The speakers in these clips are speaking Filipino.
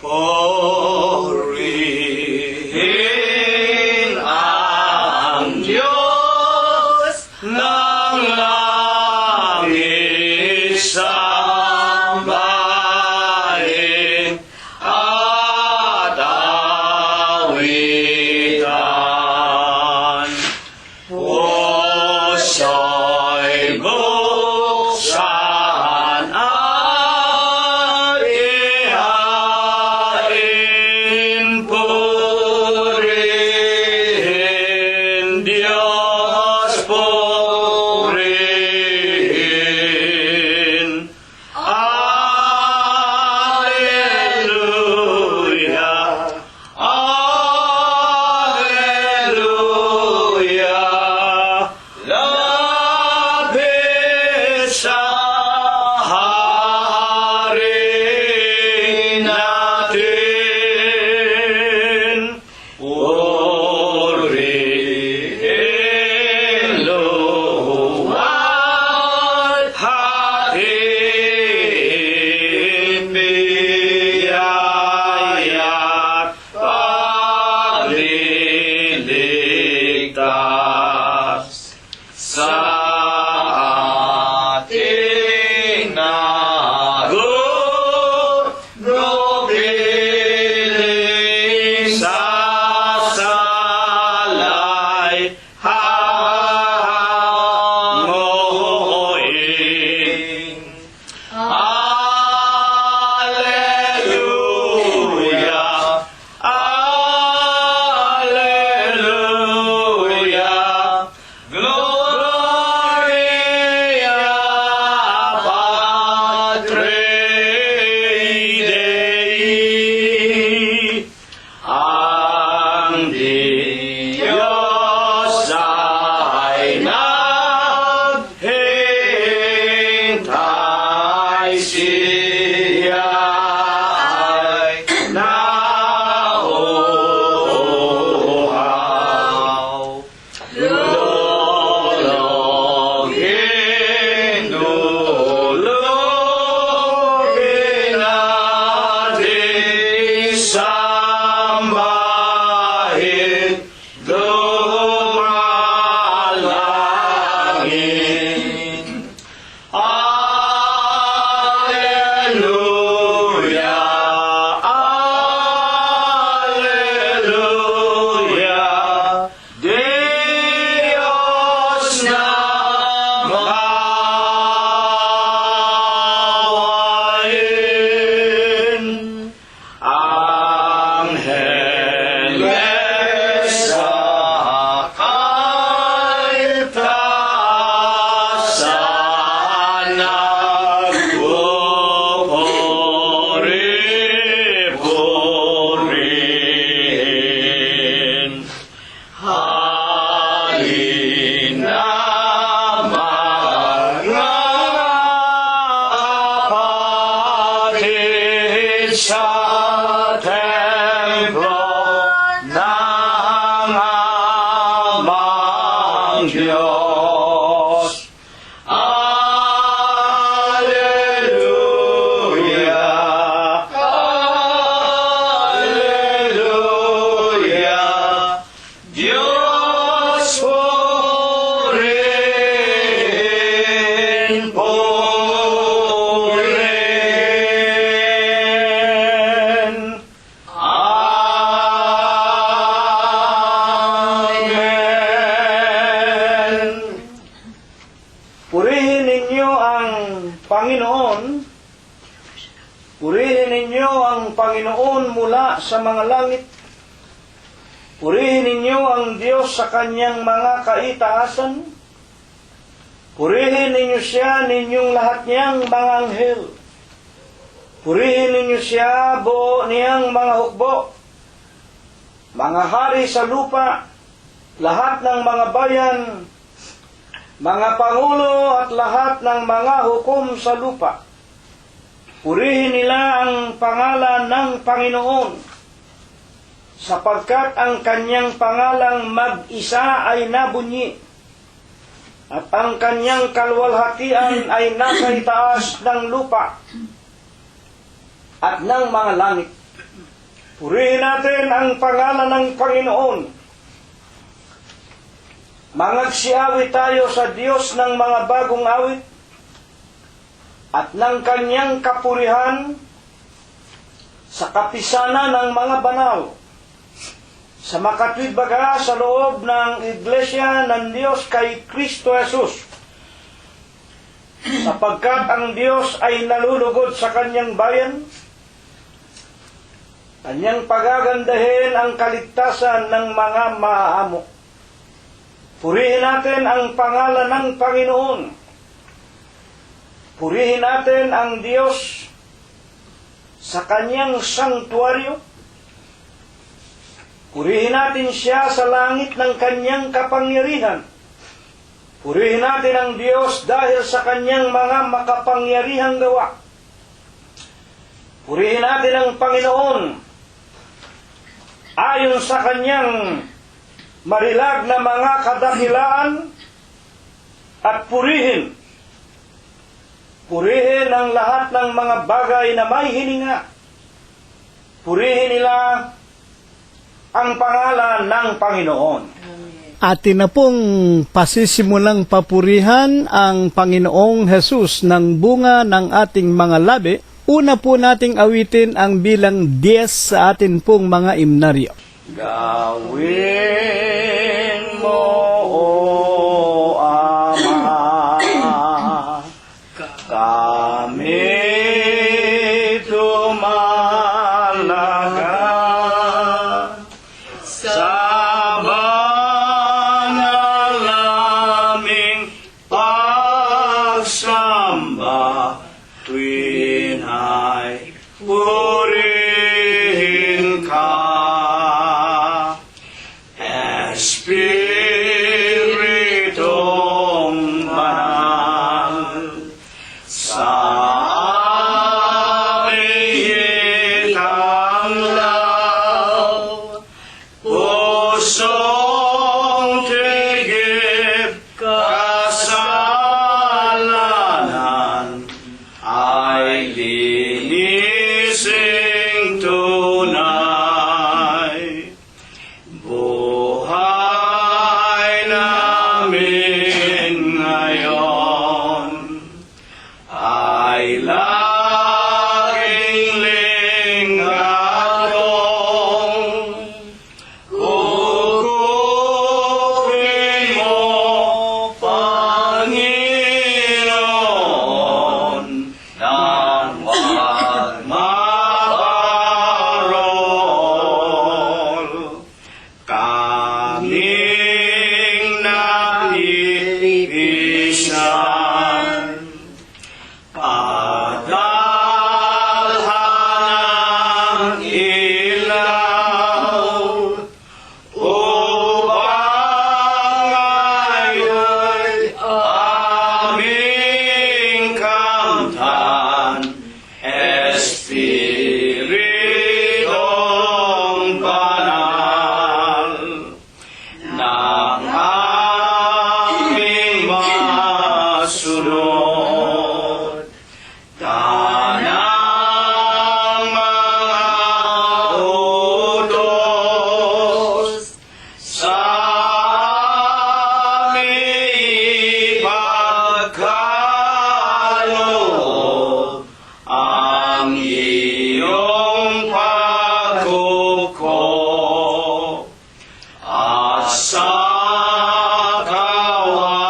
Purihin ang Diyos ng langit, sambahin at awitan. O siya'y buksan at ihain, purihin Diyos, purihin. Alleluia, Alleluia. Lapit sa hari natin, purihin luwat hatiin, biyaya't pagliligtas sa ating nagugupiling sasalay hanguin. Alleluia, Alleluia. Gloria Patri Dei. Ang Diyos ay naghihintay, siya ay nauuhaw. Lulugin, lulugin natin, sambahin, dumalangin. Alleluia, Alleluia. Diyos na maawain, Angeles sa kaitaasan, nagpupuri-purihin. Halina mga kapatid sa templo ng amang Diyos. Alleluia, Alleluia. Diyos, purihin, purihin. Amen. Purihin ninyo ang Panginoon. Purihin ninyo ang Panginoon mula sa mga langit. Purihin ninyo ang Diyos sa kanyang mga kaitaasan. Purihin ninyo siya, ninyong lahat niyang mga anghel. Purihin ninyo siya, buo niyang mga hukbo. Mga hari sa lupa, lahat ng mga bayan, mga pangulo at lahat ng mga hukom sa lupa. Purihin nila ang pangalan ng Panginoon, sapagkat ang kanyang pangalang mag-isa ay nabunyi, at ang kanyang kaluwalhatian ay nasa itaas ng lupa at ng mga langit. Purihin natin ang pangalan ng Panginoon. Mangagsiawit tayo sa Diyos ng mga bagong awit at ng Kanyang kapurihan sa kapisanan ng mga banal, sa makatwid baga sa loob ng Iglesia ng Diyos kay Kristo Jesus, sapagkat ang Diyos ay nalulugod sa Kanyang bayan, Kanyang pagagandahin ang kaligtasan ng mga mahahamok. Purihin natin ang pangalan ng Panginoon. Purihin natin ang Diyos sa Kanyang sanktuaryo. Purihin natin Siya sa langit ng Kanyang kapangyarihan. Purihin natin ang Diyos dahil sa Kanyang mga makapangyarihang gawa. Purihin natin ang Panginoon ayon sa Kanyang marilag na mga kadakilaan at purihin ang lahat ng mga bagay na may hininga. Purihin nila ang pangalan ng Panginoon. Atin na pong pasisimulang papurihan ang Panginoong Hesus ng bunga ng ating mga labi. Una po nating awitin ang bilang 10 sa atin pong mga imnaryo. Gawin mo, O Ama, kami tumalaga sa banal naming pagsamba tuwin ay purihin ka. Espiritong banal sa aming itamlaw, pusong tigip kasalanan ay linising tunay. Buhay namin ngayon ay laging linggatong hukumin mo, Panginoon, nang wag maparol. Kaming naiisan, padalhan ng ilaw, upang ngayon aming kamtan, Espiritong banal ng aming masunod. Tanang mga utos sa aming ipagkaloob, ang iyong pagkuko at sa kawasan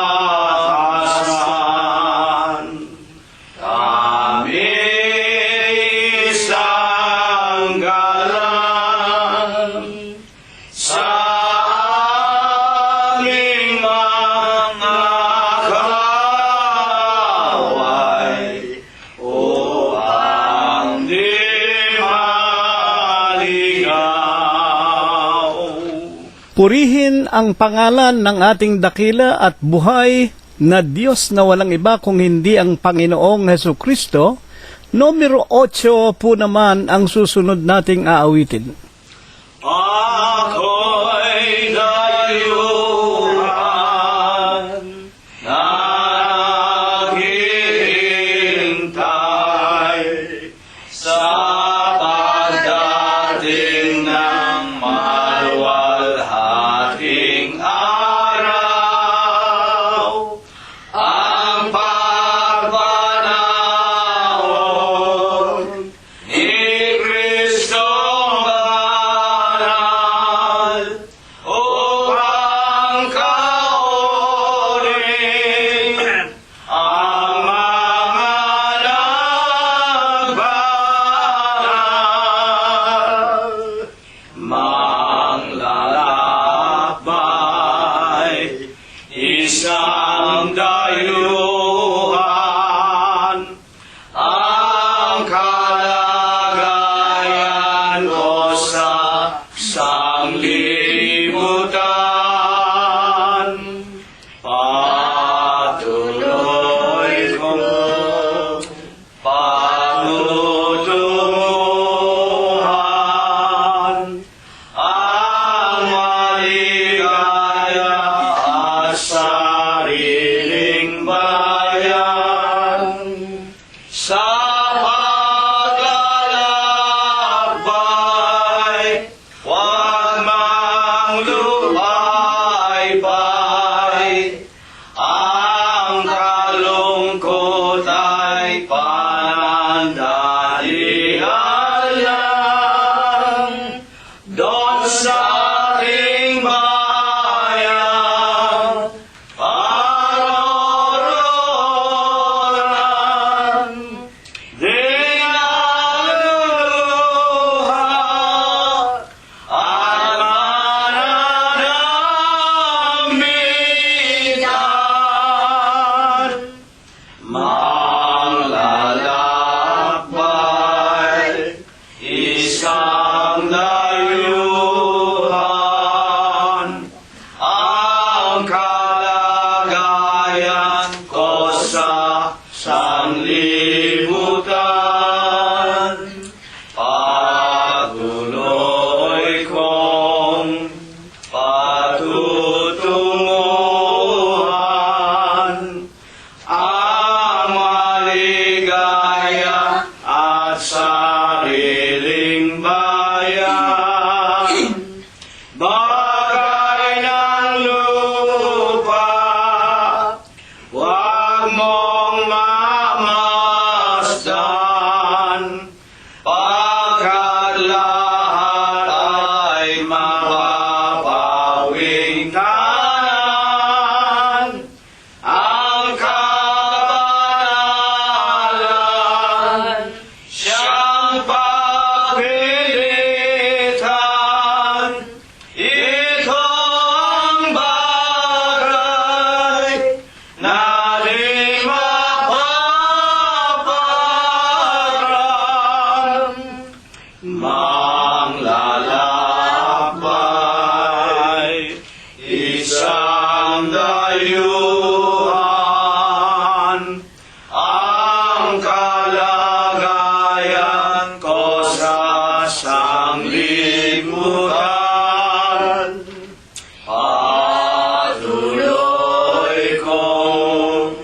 kami isanggalan sa aming mga kaaway upang di maligaw. Purihin ang pangalan ng ating dakila at buhay na Diyos na walang iba kung hindi ang Panginoong Hesukristo. Numero 8 po naman ang susunod nating aawitin. Ako'y dayuhan na naghihintay sa pagdating isang dayuhan, ang kalagayan ko sa sanglibutan. Patuloy kong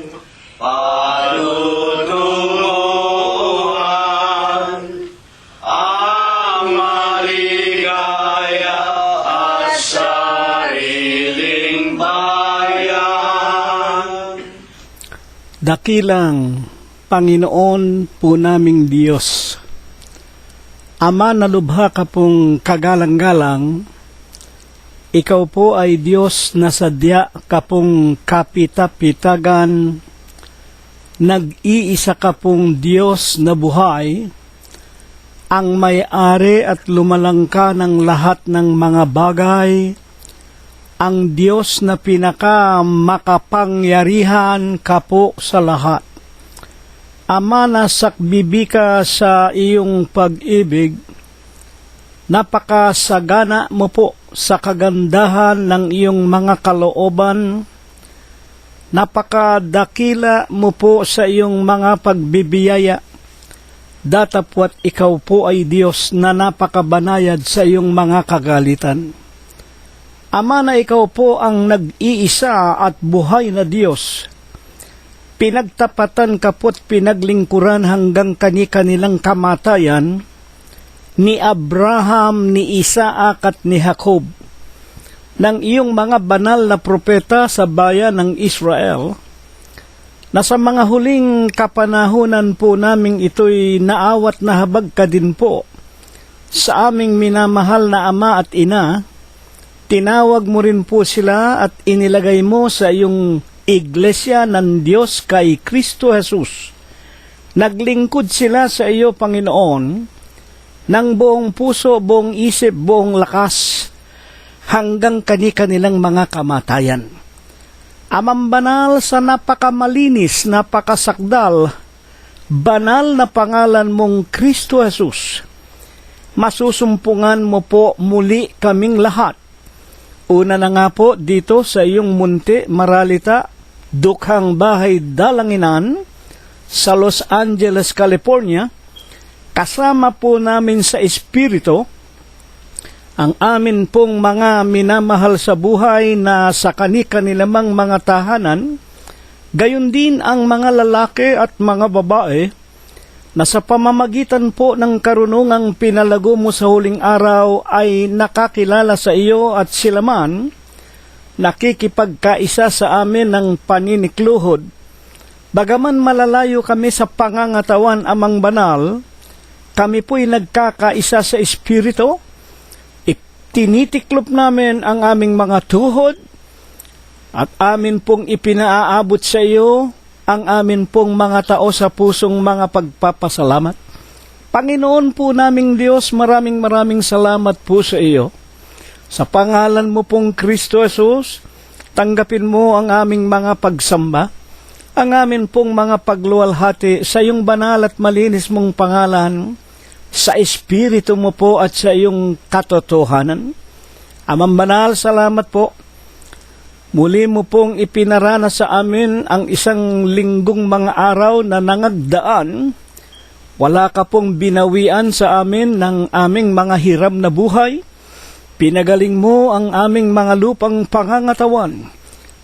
patutunguhan ang maligaya at sariling bayan. Dakilang Panginoon po naming Diyos, Ama na lubha ka pong kagalang-galang, ikaw po ay Diyos na sadya ka pong kapita-pitagan, nag-iisa ka pong Diyos na buhay, ang may-ari at lumalangka ng lahat ng mga bagay, ang Diyos na pinaka-makapangyarihan ka po sa lahat. Ama, nasakbibi ka sa iyong pag-ibig, napakasagana mo po sa kagandahan ng iyong mga kalooban, napakadakila mo po sa iyong mga pagbibiyaya, datapwat ikaw po ay Diyos na napakabanayad sa iyong mga kagalitan. Ama, na ikaw po ang nag-iisa at buhay na Diyos, pinagtapatan ka po't pinaglingkuran hanggang kani-kanilang kamatayan ni Abraham, ni Isaac at ni Jacob, ng iyong mga banal na propeta sa bayan ng Israel, na sa mga huling kapanahunan po naming ito'y naawat na habag ka din po sa aming minamahal na ama at ina. Tinawag mo rin po sila at inilagay mo sa iyong Iglesia ng Diyos kay Kristo Jesus. Naglingkod sila sa iyo, Panginoon, ng buong puso, buong isip, buong lakas, hanggang kani-kanilang mga kamatayan. Amang banal sa napakamalinis, napakasakdal, banal na pangalan mong Kristo Jesus, masusumpungan mo po muli kaming lahat. Una na nga po dito sa iyong munti, Maralita, dukhang bahay Dalanginan, sa Los Angeles, California, kasama po namin sa Espiritu ang amin pong mga minamahal sa buhay na sa kani-kanilamang mga tahanan, gayon din ang mga lalaki at mga babae na sa pamamagitan po ng karunungang pinalago mo sa huling araw ay nakakilala sa iyo at sila man nakikipagkaisa sa amin ng paninikluhod. Bagaman malalayo kami sa pangangatawan, Amang Banal, kami po'y nagkakaisa sa Espiritu. Tinitiklop namin ang aming mga tuhod at amin pong ipinaaabot sa iyo ang amin pong mga tao sa pusong mga pagpapasalamat. Panginoon po naming Diyos, maraming salamat po sa iyo. Sa pangalan mo pong Kristo Jesus, tanggapin mo ang aming mga pagsamba, ang amin pong mga pagluwalhati sa iyong banal at malinis mong pangalan, sa Espiritu mo po at sa iyong katotohanan. Amang Banal, salamat po. Muli mo pong ipinarana sa amin ang isang linggong mga araw na nangagdaan. Wala ka pong binawian sa amin ng aming mga hiram na buhay. Pinagaling mo ang aming mga lupang pangangatawan.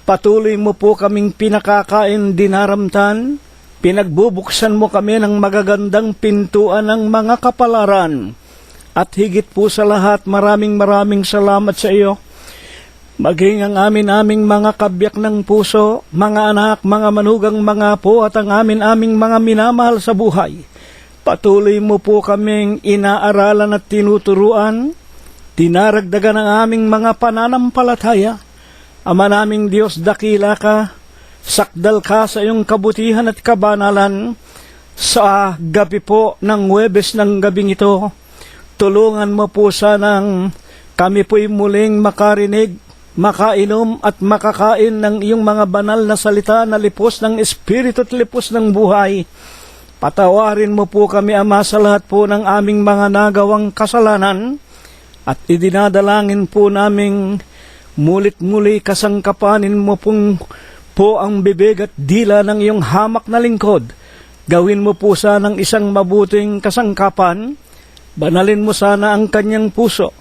Patuloy mo po kaming pinakakain dinaramtan. Pinagbubuksan mo kami ng magagandang pintuan ng mga kapalaran. At higit po sa lahat, maraming salamat sa iyo. Maging ang aming mga kabyak ng puso, mga anak, mga manugang, mga apo at ang aming mga minamahal sa buhay. Patuloy mo po kaming inaaralan at tinuturuan, dinaragdagan ang aming mga pananampalataya. Ama naming Diyos, dakila ka, sakdal ka sa iyong kabutihan at kabanalan. Sa gabi po ng Huwebes ng gabing ito, tulungan mo po sanang kami po'y muling makarinig, makainom at makakain ng iyong mga banal na salita na lipos ng Espiritu at lipos ng buhay. Patawarin mo po kami, Ama, sa lahat po ng aming mga nagawang kasalanan at idinadalangin po naming Mulit-muli kasangkapanin mo po ang bibig at dila ng iyong hamak na lingkod. Gawin mo po sanang isang mabuting kasangkapan. Banalin mo sana ang kanyang puso.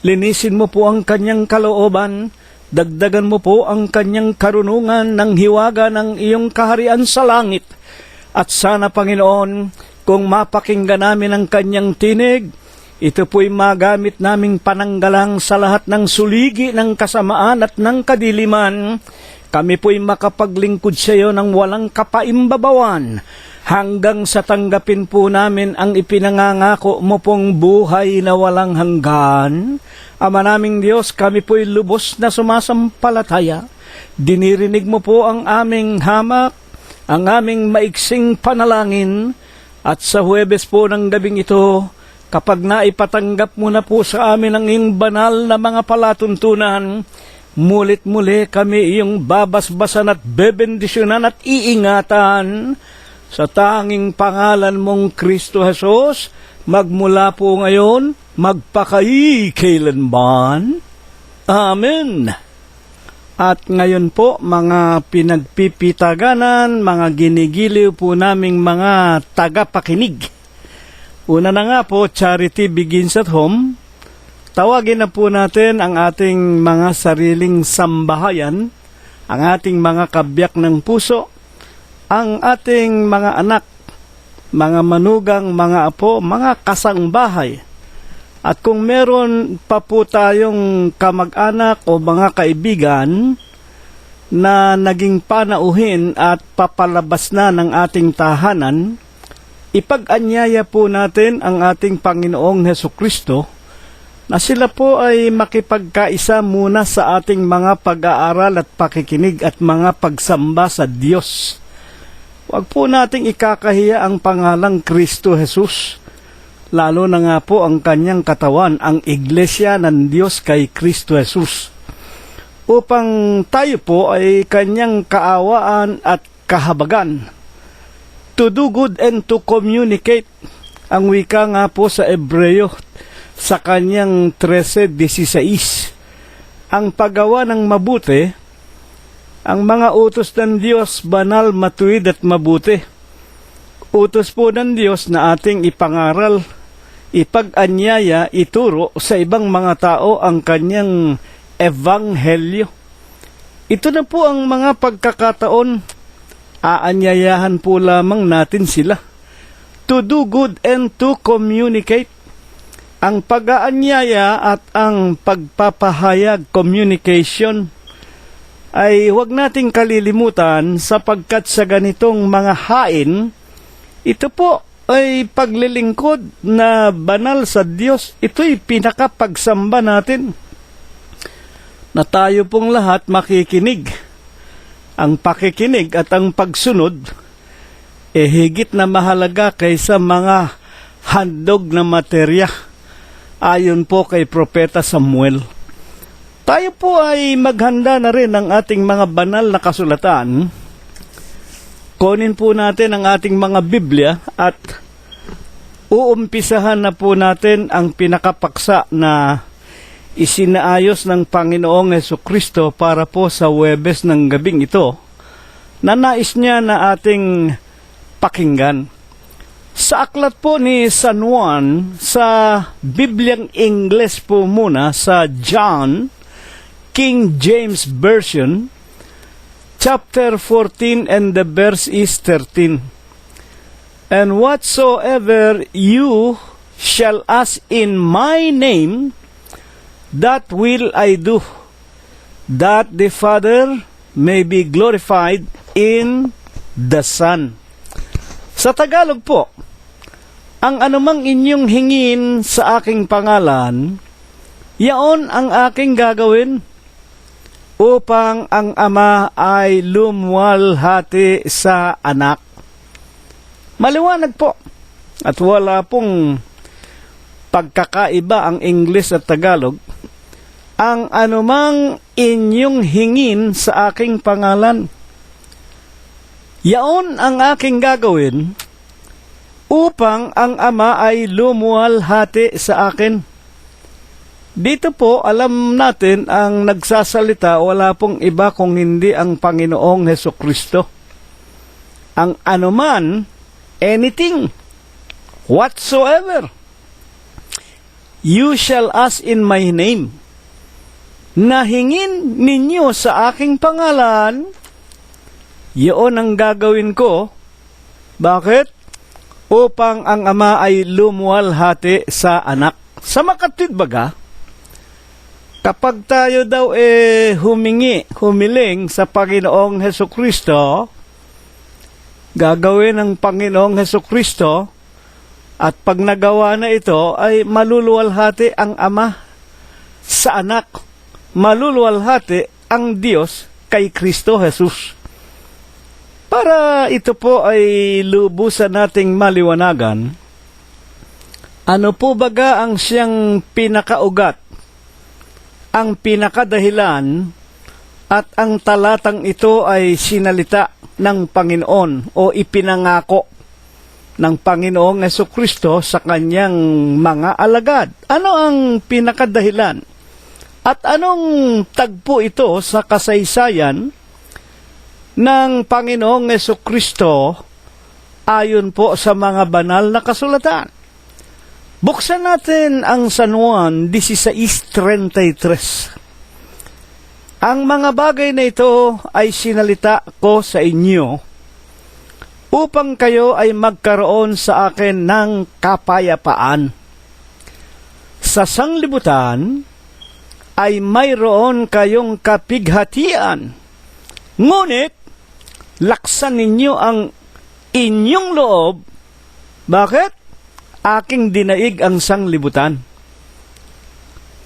Linisin mo po ang kanyang kalooban. Dagdagan mo po ang kanyang karunungan ng hiwaga ng iyong kaharian sa langit. At sana, Panginoon, kung mapakinggan namin ang kanyang tinig, ito po'y magamit naming pananggalang sa lahat ng suligi ng kasamaan at ng kadiliman. Kami po'y makapaglingkod sa iyo ng walang kapaimbabawan hanggang sa tanggapin po namin ang ipinangangako mo pong buhay na walang hanggan. Ama naming Diyos, kami po'y lubos na sumasampalataya. Dinirinig mo po ang aming hamak, ang aming maiksing panalangin, at sa Huwebes po ng gabing ito, kapag naipatanggap mo na po sa amin ang iyong banal na mga palatuntunan, mulit-muli kami iyong babasbasan at bebendisyonan at iingatan sa tanging pangalan mong Kristo Jesus, magmula po ngayon, magpakailanman. Amen. At ngayon po, mga pinagpipitaganan, mga ginigiliw po naming mga tagapakinig. Una na nga po, charity begins at home. Tawagin na po natin ang ating mga sariling sambahayan, ang ating mga kabiyak ng puso, ang ating mga anak, mga manugang, mga apo, mga kasangbahay. At kung meron pa po tayong kamag-anak o mga kaibigan na naging panauhin at papalabas na ng ating tahanan, ipag-anyaya po natin ang ating Panginoong Hesukristo na sila po ay makipagkaisa muna sa ating mga pag-aaral at pakikinig at mga pagsamba sa Diyos. Huwag po nating ikakahiya ang pangalang Kristo Jesus, lalo na nga po ang kanyang katawan, ang Iglesia ng Diyos kay Kristo Jesus, upang tayo po ay kanyang kaawaan at kahabagan. To do good and to communicate, ang wika nga po sa Ebreo sa kanyang 13:16. Ang paggawa ng mabuti, ang mga utos ng Diyos, banal, matuwid at mabuti. Utos po ng Diyos na ating ipangaral, ipag-anyaya, ituro sa ibang mga tao ang kanyang ebanghelyo. Ito na po ang mga pagkakataon, aanyayahan po lamang natin sila. To do good and to communicate. Ang pag-aanyaya at ang pagpapahayag, communication, ay huwag nating kalilimutan sapagkat sa ganitong mga hain, ito po ay paglilingkod na banal sa Diyos. Ito'y pinakapagsamba natin na tayo pong lahat makikinig. Ang pakikinig at ang pagsunod higit na mahalaga kaysa mga handog na materya, ayon po kay Propeta Samuel. Tayo po ay maghanda na rin ng ating mga banal na kasulatan. Kunin po natin ang ating mga Biblia at uumpisahan na po natin ang pinakapaksa na isinaayos ng Panginoong Hesukristo para po sa Huwebes ng gabing ito, na nais niya na ating pakinggan. Sa aklat po ni San Juan, sa Bibliang Ingles po muna, sa John, King James Version, chapter 14 and the verse is 13. And whatsoever you shall ask in my name, that will I do, that the Father may be glorified in the Son. Sa Tagalog po, ang anumang inyong hingin sa aking pangalan, yaon ang aking gagawin, upang ang Ama ay lumwalhati sa anak. Maliwanag po, at wala pong pagkakaiba ang English at Tagalog. Ang anumang inyong hingin sa aking pangalan, yaon ang aking gagawin, upang ang Ama ay lumuwalhati sa akin. Dito po, alam natin ang nagsasalita, wala pong iba kung hindi ang Panginoong Hesukristo. Ang anuman, anything, whatsoever, you shall ask in my name. Nahingin ninyo sa aking pangalan, yun ang gagawin ko. Bakit? Upang ang Ama ay lumuwalhati sa anak. Sa makatwid baga, kapag tayo daw humiling sa Panginoong Hesukristo, gagawin ng Panginoong Hesukristo, at pag nagawa na ito, ay maluluwalhati ang Ama sa anak. Maluluwalhati ang Diyos kay Kristo Jesus. Para ito po ay lubusan nating maliwanagan, ano po baga ang siyang pinakaugat, ang pinakadahilan, at ang talatang ito ay sinalita ng Panginoon o ipinangako ng Panginoong Hesukristo sa kanyang mga alagad. Ano ang pinakadahilan? At anong tagpo ito sa kasaysayan ng Panginoong Hesukristo ayon po sa mga banal na kasulatan? Buksan natin ang San Juan 16:33. Ang mga bagay na ito ay sinalita ko sa inyo upang kayo ay magkaroon sa akin ng kapayapaan. Sa sanglibutan ay mayroon kayong kapighatian, ngunit laksan ninyo ang inyong loob. Bakit? Aking dinaig ang sanglibutan.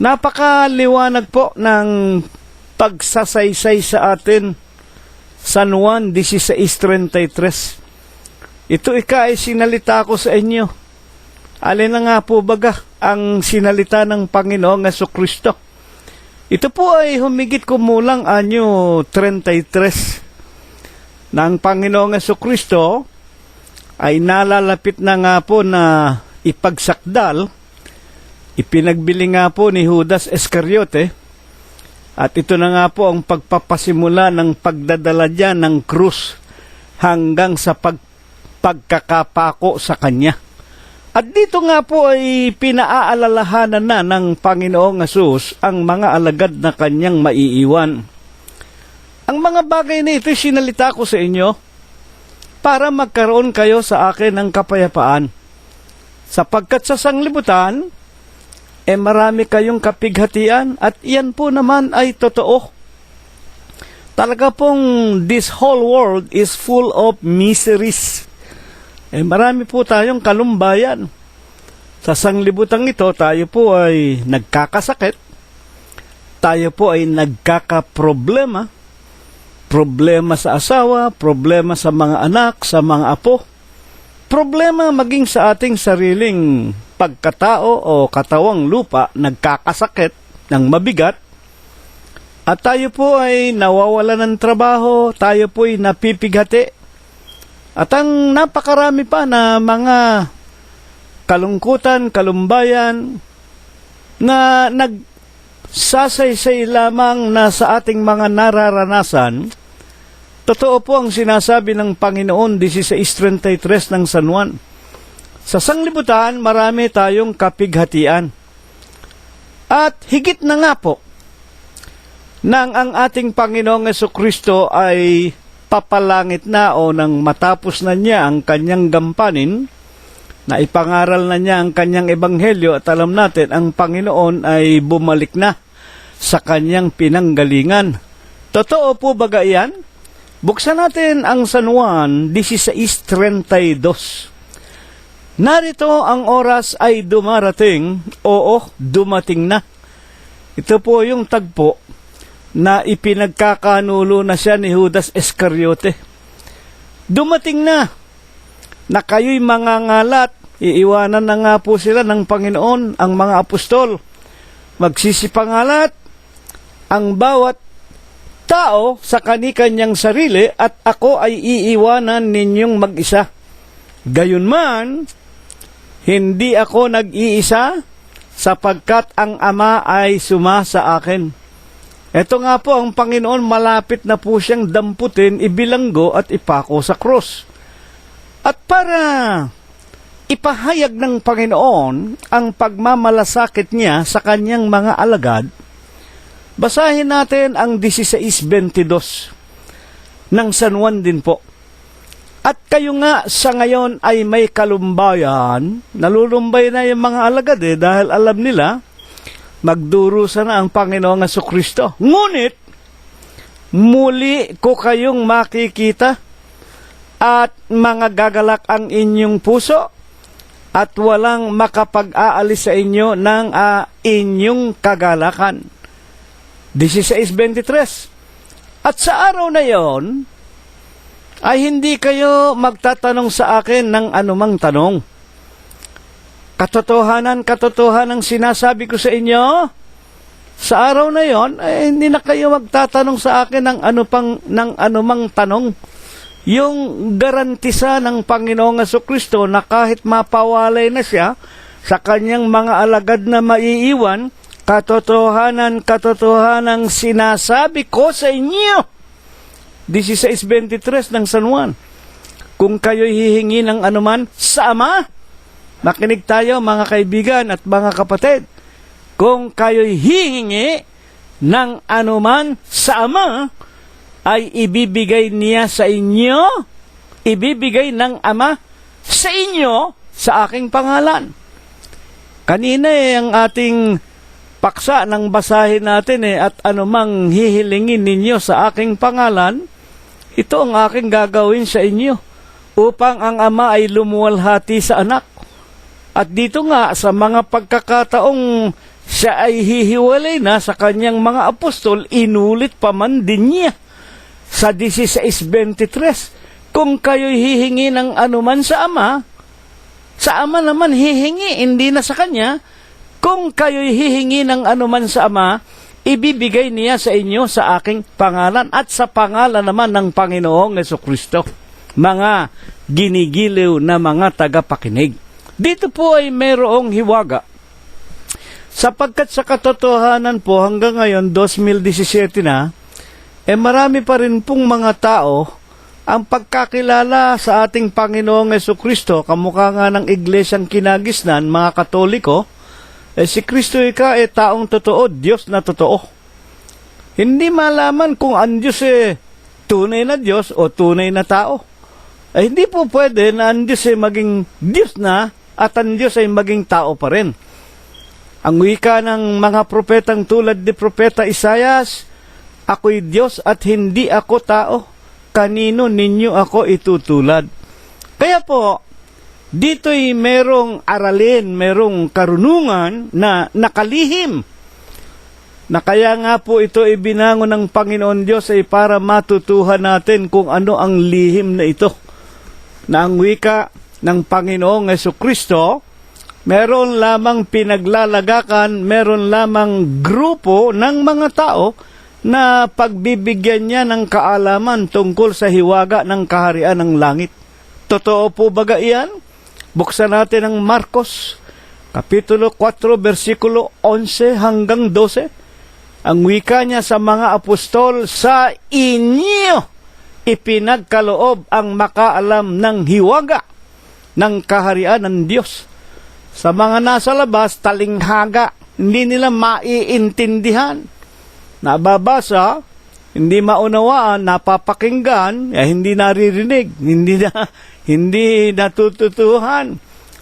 Napakaliwanag po ng pagsasaysay sa atin. San Juan 16:33. Ito ay sinalita ko sa inyo. Alin na nga po baga ang sinalita ng Panginoong Hesukristo? Ito po ay humigit kumulang anyo 33 na ang Panginoong Hesukristo ay nalalapit na nga po na ipagsakdal. Ipinagbili nga po ni Judas Iscariote, at ito na nga po ang pagpapasimula ng pagdadala niya ng krus hanggang sa pagkakapako sa kanya. At dito nga po ay pinaaalalahanan na ng Panginoong Hesus ang mga alagad na kanyang maiiwan. Ang mga bagay na ito sinalita ko sa inyo para magkaroon kayo sa akin ng kapayapaan. Sapagkat sa sanglibutan, marami kayong kapighatian, at iyan po naman ay totoo. Talaga pong this whole world is full of miseries. Marami po tayong kalumbayan. Sa sanglibutang ito, tayo po ay nagkakasakit. Tayo po ay nagkakaproblema. Problema sa asawa, problema sa mga anak, sa mga apo. Problema maging sa ating sariling pagkatao o katawang lupa, nagkakasakit ng mabigat. At tayo po ay nawawala ng trabaho, tayo po ay napipighati. At ang napakarami pa na mga kalungkutan, kalumbayan na nagsasaysay lamang na sa ating mga nararanasan. Totoo po ang sinasabi ng Panginoon 16:33 ng San Juan. Sa sanglibutan, marami tayong kapighatian. At higit na nga po, nang ang ating Panginoong Hesukristo ay papalangit na o nang matapos na niya ang kanyang gampanin, na ipangaral na niya ang kanyang ebanghelyo, at alam natin ang Panginoon ay bumalik na sa kanyang pinanggalingan. Totoo po baga yan? Buksan natin ang San Juan 16:32. Narito ang oras ay dumarating, oo, dumating na. Ito po yung tagpo na ipinagkakanulo na siya ni Judas Iscariote. Dumating na kayo'y mangangalat, iiwanan na nga po sila ng Panginoon, ang mga apostol. Magsisipangalat ang bawat tao sa kani-kanyang sarili, at ako ay iiwanan ninyong mag-isa. Gayunman, hindi ako nag-iisa, sapagkat ang Ama ay sumasa akin. Ito nga po ang Panginoon, malapit na po siyang damputin, ibilanggo at ipako sa krus. At para ipahayag ng Panginoon ang pagmamalasakit niya sa kanyang mga alagad, basahin natin ang 16:22 ng San Juan din po. At kayo nga sa ngayon ay may kalumbayan, nalulumbay na yung mga alagad dahil alam nila, magdurusa na ang Panginoong Jesucristo. Ngunit, muli ko kayong makikita at mga gagalak ang inyong puso at walang makapag-aalis sa inyo ng inyong kagalakan. 16:23. At sa araw na yon, ay hindi kayo magtatanong sa akin ng anumang tanong. Katotohanan sinasabi ko sa inyo, sa araw na yon, ay hindi na kayo magtatanong sa akin ng anumang tanong. Yung garantisa ng Panginoong Jesucristo na kahit mapawalay na siya sa kanyang mga alagad na maiiwan, katotohanan sinasabi ko sa inyo. 16:23 ng San Juan. Kung kayo'y hihingi ng anuman sa Ama, makinig tayo mga kaibigan at mga kapatid. Kung kayo'y hihingi ng anuman sa Ama, ay ibibigay niya sa inyo, ibibigay ng Ama sa inyo sa aking pangalan. Kanina ang ating paksa ng basahin natin at anumang hihilingin ninyo sa aking pangalan, ito ang aking gagawin sa inyo upang ang Ama ay lumuwalhati sa anak. At dito nga sa mga pagkakataong siya ay hihiwalay na sa kanyang mga apostol, inulit pa man din niya sa 16:23. Kung kayo'y hihingi ng anuman sa Ama naman hihingi, hindi na sa kanya. Kung kayo'y hihingi ng anuman sa Ama, ibibigay niya sa inyo sa aking pangalan at sa pangalan naman ng Panginoong Jesucristo. Mga ginigiliw na mga tagapakinig. Dito po ay mayroong hiwaga. Sapagkat sa katotohanan po hanggang ngayon, 2017 na, marami pa rin pong mga tao ang pagkakilala sa ating Panginoong Jesucristo, kamukha nga ng iglesyang kinagisnan, mga Katoliko, si Kristo taong totoo, Diyos na totoo. Hindi malaman kung ang Diyos tunay na Diyos o tunay na tao. Hindi po pwede na ang Diyos maging Diyos na at ang Diyos ay maging tao pa rin. Ang wika ng mga propetang tulad ni Propeta Isayas, ako'y Diyos at hindi ako tao. Kanino ninyo ako itutulad? Kaya po, dito'y merong aralin, merong karunungan na nakalihim. Na kaya nga po ito ibinangon ng Panginoon Diyos ay para matutuhan natin kung ano ang lihim na ito. Na ang wika ng Panginoong Jesucristo, meron lamang pinaglalagakan, meron lamang grupo ng mga tao na pagbibigyan niya ng kaalaman tungkol sa hiwaga ng kaharian ng langit. Totoo po ba iyan? Buksan natin ang Marcos, Kapitulo 4, versikulo 11 hanggang 12. Ang wika niya sa mga apostol, sa inyo ipinagkaloob ang makaalam ng hiwaga ng kaharian ng Diyos. Sa mga nasa labas, talinghaga, hindi nila maiintindihan. Nababasa, hindi maunawaan, napapakinggan, hindi naririnig, hindi natututuhan.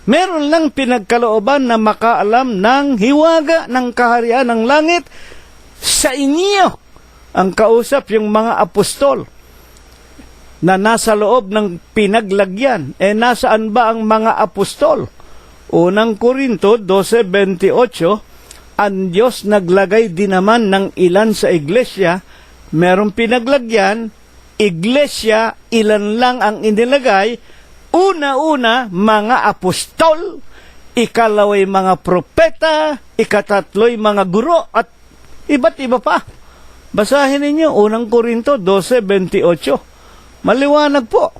Meron lang pinagkalooban na makaalam ng hiwaga ng kaharian ng langit sa inyo. Ang kausap yung mga apostol na nasa loob ng pinaglagyan. Nasaan ba ang mga apostol? Unang Korinto 12:28, ang Diyos naglagay din naman ng ilan sa iglesia. Merong pinaglagyan, iglesia, ilan lang ang inilagay. Una-una, mga apostol, ikalaway mga propeta, ikatatloy mga guro, at iba't iba pa. Basahin ninyo, unang Korinto 12:28. Maliwanag po.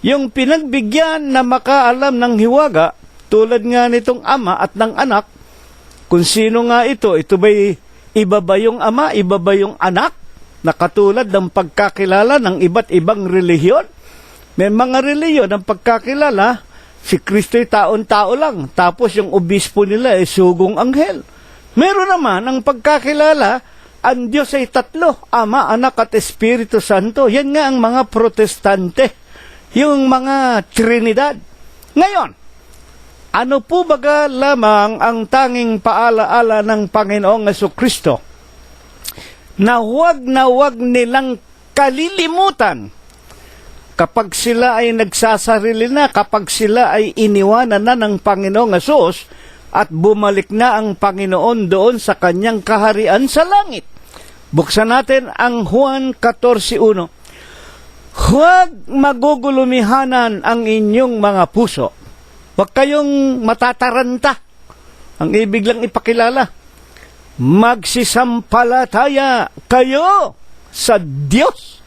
Yung pinagbigyan na makaalam ng hiwaga, tulad nga nitong Ama at ng Anak, kung sino nga ito. Ito ba'y iba ba yung ama, iba ba yung anak? Na katulad ng pagkakilala ng iba't ibang relihiyon. May mga relihiyon ang pagkakilala, si Kristo'y taon-tao lang, tapos yung obispo nila ay sugong anghel. Meron naman ang pagkakilala, ang Diyos ay tatlo, Ama, Anak at Espiritu Santo. Yan nga ang mga protestante, yung mga Trinidad. Ngayon, ano po baga lamang ang tanging paalaala ng Panginoong Jesucristo na huwag nilang kalilimutan kapag sila ay nagsasarili na, kapag sila ay iniwanan na ng Panginoong Hesus at bumalik na ang Panginoon doon sa kanyang kaharian sa langit. Buksan natin ang Juan 14:1. Huwag magugulumihanan ang inyong mga puso. Huwag kayong matataranta. Ang ibig lang ipakilala, magsisampalataya kayo sa Diyos.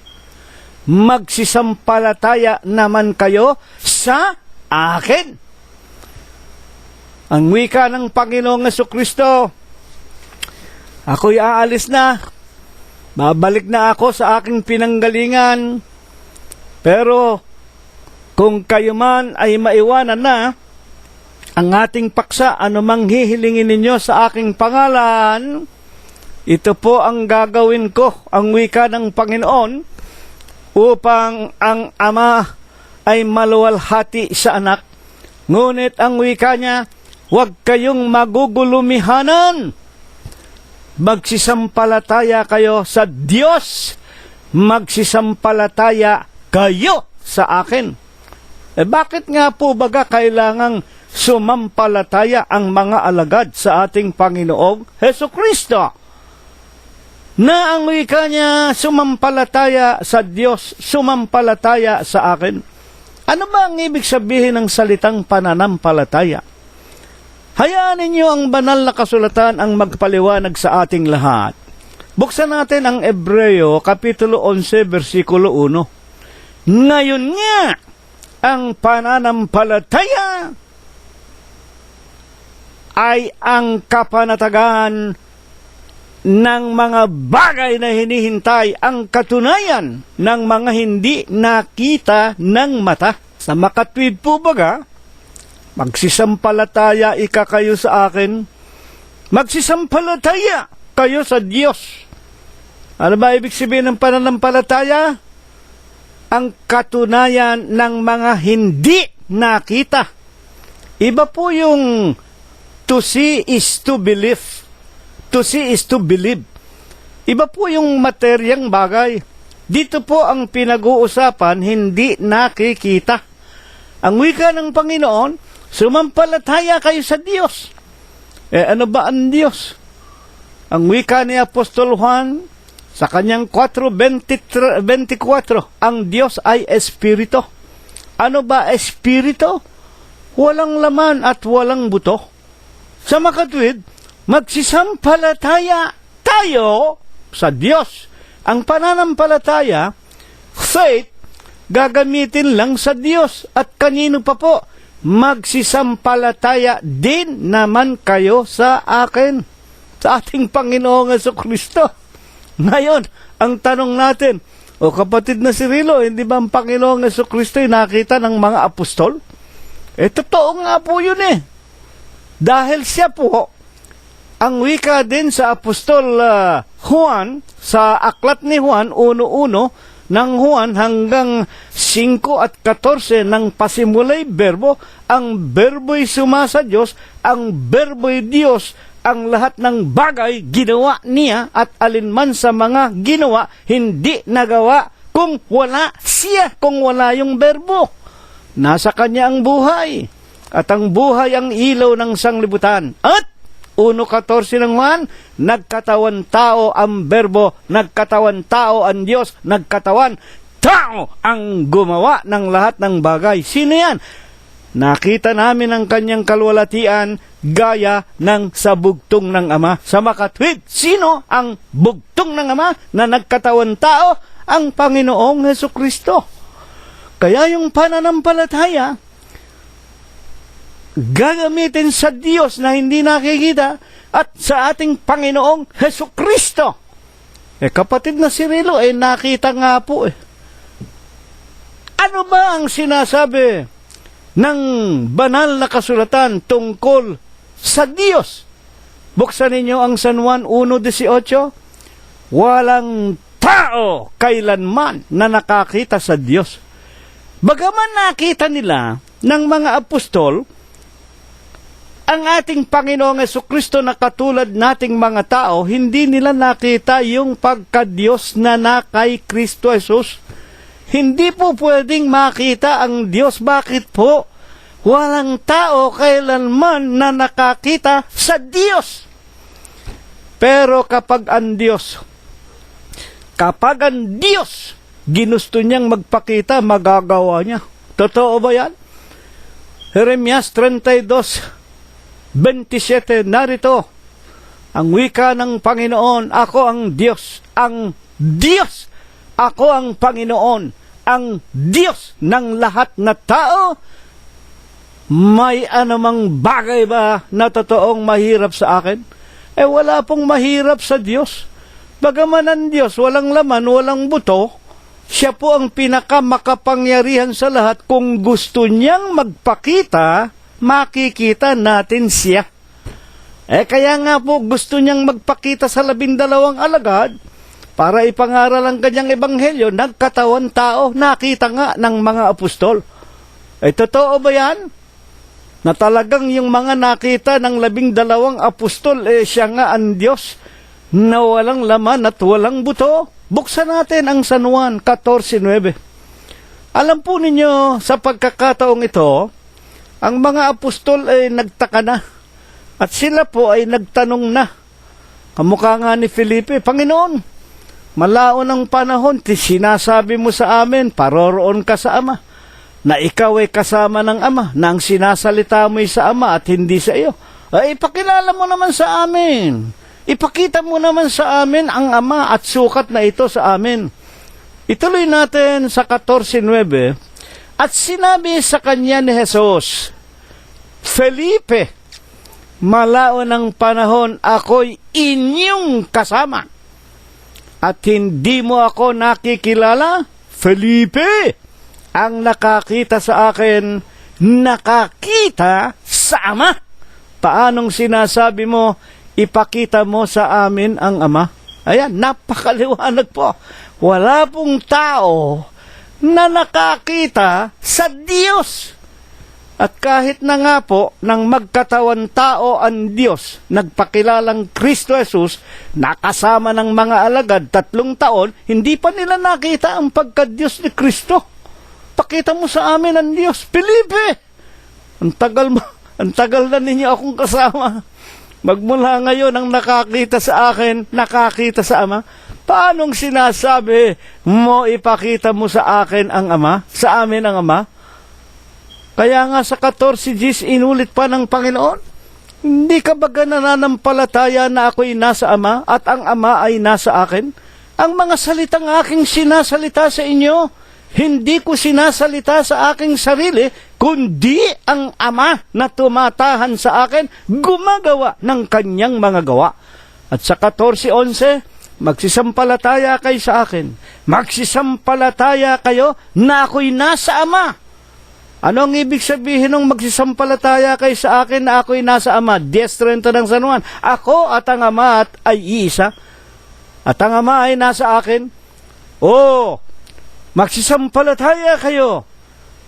Magsisampalataya naman kayo sa akin. Ang wika ng Panginoong Jesucristo, ako'y aalis na. Babalik na ako sa aking pinanggalingan. Pero kung kayo man ay maiwanan na, ang ating paksa, anumang hihilingin ninyo sa aking pangalan, ito po ang gagawin ko, ang wika ng Panginoon, upang ang Ama ay maluwalhati sa anak. Ngunit ang wika niya, huwag kayong magugulumihanan. Magsisampalataya kayo sa Diyos. Magsisampalataya kayo sa akin. Bakit nga po baga kailangang sumampalataya ang mga alagad sa ating Panginoong Hesukristo? Na ang wika niya, sumampalataya sa Diyos, sumampalataya sa akin. Ano ba ang ibig sabihin ng salitang pananampalataya? Hayaan ninyo ang banal na kasulatan ang magpaliwanag sa ating lahat. Buksan natin ang Ebreo, Kapitulo 11, versikulo 1. Ngayon nga, ang pananampalataya ay ang kapanatagan ng mga bagay na hinihintay, ang katunayan ng mga hindi nakita ng mata. Sa makatwid po baga, magsisampalataya ika kayo sa akin, magsisampalataya kayo sa Diyos. Ano ba ibig sabihin ng pananampalataya? Ang katunayan ng mga hindi nakita. Iba po yung to see is to believe. To see is to believe. Iba po yung materyang bagay. Dito po ang pinag-uusapan, hindi nakikita. Ang wika ng Panginoon, sumampalataya kayo sa Diyos. Ano ba ang Diyos? Ang wika ni Apostol Juan, sa kanyang 4:24, ang Diyos ay Espiritu. Ano ba Espiritu? Walang laman at walang buto. Sa makatwid, magsisampalataya tayo sa Diyos. Ang pananampalataya, faith, gagamitin lang sa Diyos. At kanino pa po? Magsisampalataya din naman kayo sa akin, sa ating Panginoong Jesucristo. Ngayon, ang tanong natin, o kapatid na si Rilo, hindi ba ang Panginoong Jesucristo ay nakita ng mga apostol? Totoo nga po yun Dahil siya po, ang wika din sa Apostol Juan, sa aklat ni Juan, 1:1 ng Juan hanggang 5 at 14 ng pasimulay berbo, ang berbo'y sumasa Diyos, ang berbo'y Diyos, ang lahat ng bagay ginawa niya at alinman sa mga ginawa, hindi nagawa kung wala siya, kung wala yung berbo. Nasa kanya ang buhay, at ang buhay ang ilaw ng sanglibutan. At 1:14 ng Juan, nagkatawan tao ang berbo, nagkatawan tao ang Diyos, nagkatawan tao ang gumawa ng lahat ng bagay. Sino yan? Nakita namin ang kanyang kalwalatian gaya ng sa bugtong ng Ama. Sa makatwid, sino ang bugtong ng Ama na nagkatawan tao? Ang Panginoong Hesukristo. Kaya yung pananampalataya, gagamitin sa Diyos na hindi nakikita, at sa ating Panginoong Hesus Kristo. Kapatid na Cirilo, nakita nga po Ano ba ang sinasabi ng banal na kasulatan tungkol sa Diyos? Buksan ninyo ang San Juan 1:18. Walang tao kailanman na nakakita sa Diyos. Bagaman nakita nila ng mga apostol ang ating Panginoong Jesucristo na katulad nating mga tao, hindi nila nakita yung pagka-Diyos na kay Kristo Jesus. Hindi po pwedeng makita ang Diyos. Bakit po? Walang tao kailanman na nakakita sa Diyos. Pero kapag ang Diyos ginusto niyang magpakita, magagawa niya. Totoo ba yan? Jeremias 32:27, narito ang wika ng Panginoon, ako ang Diyos, ako ang Panginoon, ang Diyos ng lahat na tao. May anumang bagay ba na totoong mahirap sa akin? Wala pong mahirap sa Diyos. Bagaman ang Diyos walang laman, walang buto, siya po ang pinakamakapangyarihan sa lahat. Kung gusto niyang magpakita, makikita natin siya. Kaya nga po gusto niyang magpakita sa 12 alagad para ipangaral ang kanyang ebanghelyo, nagkatawan tao, nakita nga ng mga apostol. Totoo ba yan? Na talagang yung mga nakita ng 12 apostol, siya nga ang Diyos na walang laman at walang buto? Buksan natin ang San Juan 14:9. Alam po ninyo, sa pagkakataong ito, ang mga apostol ay nagtaka na. At sila po ay nagtanong na. Kamukha nga ni Felipe, Panginoon, malaon ang panahon, sinasabi mo sa amin, paroroon ka sa Ama, na ikaw ay kasama ng Ama, na ang sinasalita mo ay sa Ama at hindi sa iyo. Ipakilala mo naman sa amin. Ipakita mo naman sa amin ang Ama at sukat na ito sa amin. Ituloy natin sa 14:9. At sinabi sa kanya ni Jesus, Felipe, malaon ang panahon, ako'y inyong kasama. At hindi mo ako nakikilala? Felipe, ang nakakita sa akin, nakakita sa Ama. Paanong sinasabi mo, ipakita mo sa amin ang Ama? Ayan, napakaliwanag po. Wala pong tao na nakakita sa Diyos. At kahit na nga po, nang magkatawan tao ang Diyos, nagpakilalang Kristo Jesus, nakasama ng mga alagad 3 taon, hindi pa nila nakita ang pagka-Diyos ni Kristo. Pakita mo sa amin ang Diyos. Felipe, ang tagal na ninyo akong kasama. Magmula ngayon ang nakakita sa akin, nakakita sa Ama. Paanong sinasabi mo ipakita mo sa akin ang Ama, sa amin ang Ama? Kaya nga sa 14:10 inulit pa ng Panginoon, hindi ka baga nananampalataya na ako'y nasa Ama at ang Ama ay nasa akin? Ang mga salitang aking sinasalita sa inyo, hindi ko sinasalita sa aking sarili, kundi ang Ama na tumatahan sa akin, gumagawa ng kanyang mga gawa. At sa 14:11, magsisampalataya kayo sa akin. Magsisampalataya kayo na ako'y nasa Ama. Ano ang ibig sabihin ng magsisampalataya kayo sa akin na ako'y nasa Ama? 10:30 ng San Juan. Ako at ang Ama ay iisa. At ang Ama ay nasa akin. Magsisampalataya kayo.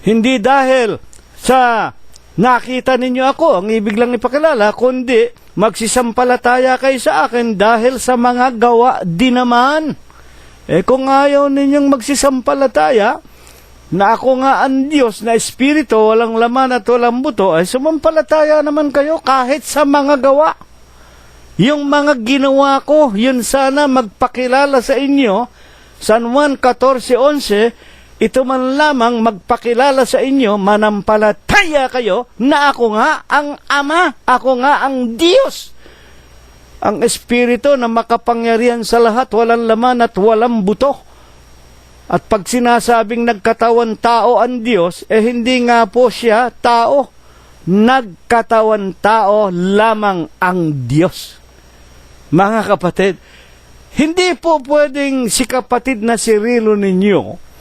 Hindi dahil sa nakita ninyo ako, ang ibig lang ipakilala, kundi magsisampalataya kayo sa akin dahil sa mga gawa din naman. Kung ayaw ninyong magsisampalataya, na ako nga ang Diyos na Espiritu, walang laman at walang buto, ay sumampalataya naman kayo kahit sa mga gawa. Yung mga ginawa ko, yun sana magpakilala sa inyo. San Juan 14:11, ito man lamang magpakilala sa inyo, manampalataya kayo na ako nga ang Ama, ako nga ang Diyos. Ang Espiritu na makapangyarihan sa lahat, walang laman at walang buto. At pag sinasabing nagkatawan tao ang Diyos, hindi nga po siya tao. nagkatawan tao lamang ang Diyos. Mga kapatid, hindi po pwedeng si kapatid na Cirilo ninyo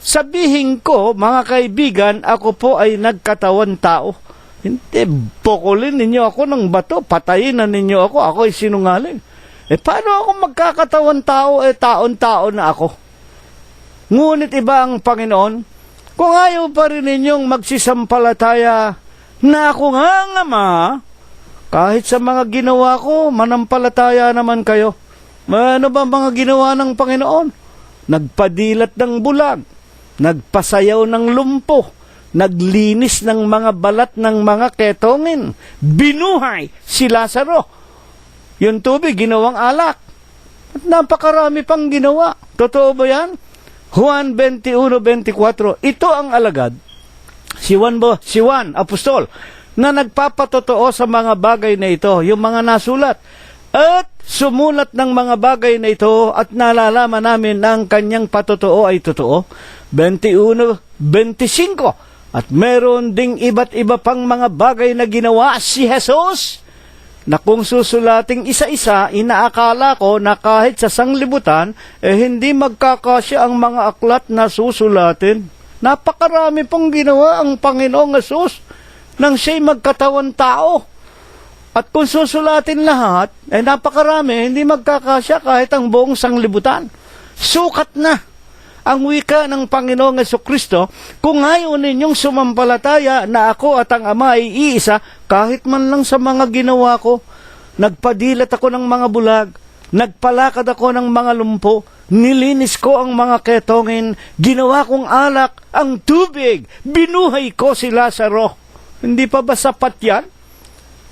sabihin ko, mga kaibigan, ako po ay nagkatawan tao. Hindi, pukulin ninyo ako ng bato, patayin na ninyo ako ay sinungaling. Paano ako magkakatawan tao, taon-tao na ako? Ngunit iba ang Panginoon, kung ayaw pa rin ninyong magsisampalataya na ako nga Ama, kahit sa mga ginawa ko, manampalataya naman kayo. Ano ba mga ginawa ng Panginoon? Nagpadilat ng bulag, nagpasayaw ng lumpo, naglinis ng mga balat ng mga ketongin, binuhay si Lazaro. Yung tubig, ginawang alak. At napakarami pang ginawa. Totoo ba yan? Juan 21:24, ito ang alagad, si Juan, apostol, na nagpapatotoo sa mga bagay na ito, yung mga nasulat. At sumulat ng mga bagay na ito at nalalaman namin na ang kanyang patotoo ay totoo. 21:25. At meron ding iba't iba pang mga bagay na ginawa si Jesus na kung susulating isa-isa, inaakala ko na kahit sa sanglibutan, hindi magkakasya ang mga aklat na susulatin. Napakarami pong ginawa ang Panginoong Jesus nang siya'y magkatawan tao. At kung susulatin lahat, napakarami, hindi magkakasya kahit ang buong sanglibutan. Sukat na ang wika ng Panginoong Jesucristo, kung ayaw ninyong sumampalataya na ako at ang Ama ay iisa, kahit man lang sa mga ginawa ko, nagpadilat ako ng mga bulag, nagpalakad ako ng mga lumpo, nilinis ko ang mga ketongin, ginawa kong alak ang tubig, binuhay ko si Lazaro. Hindi pa ba sapat yan?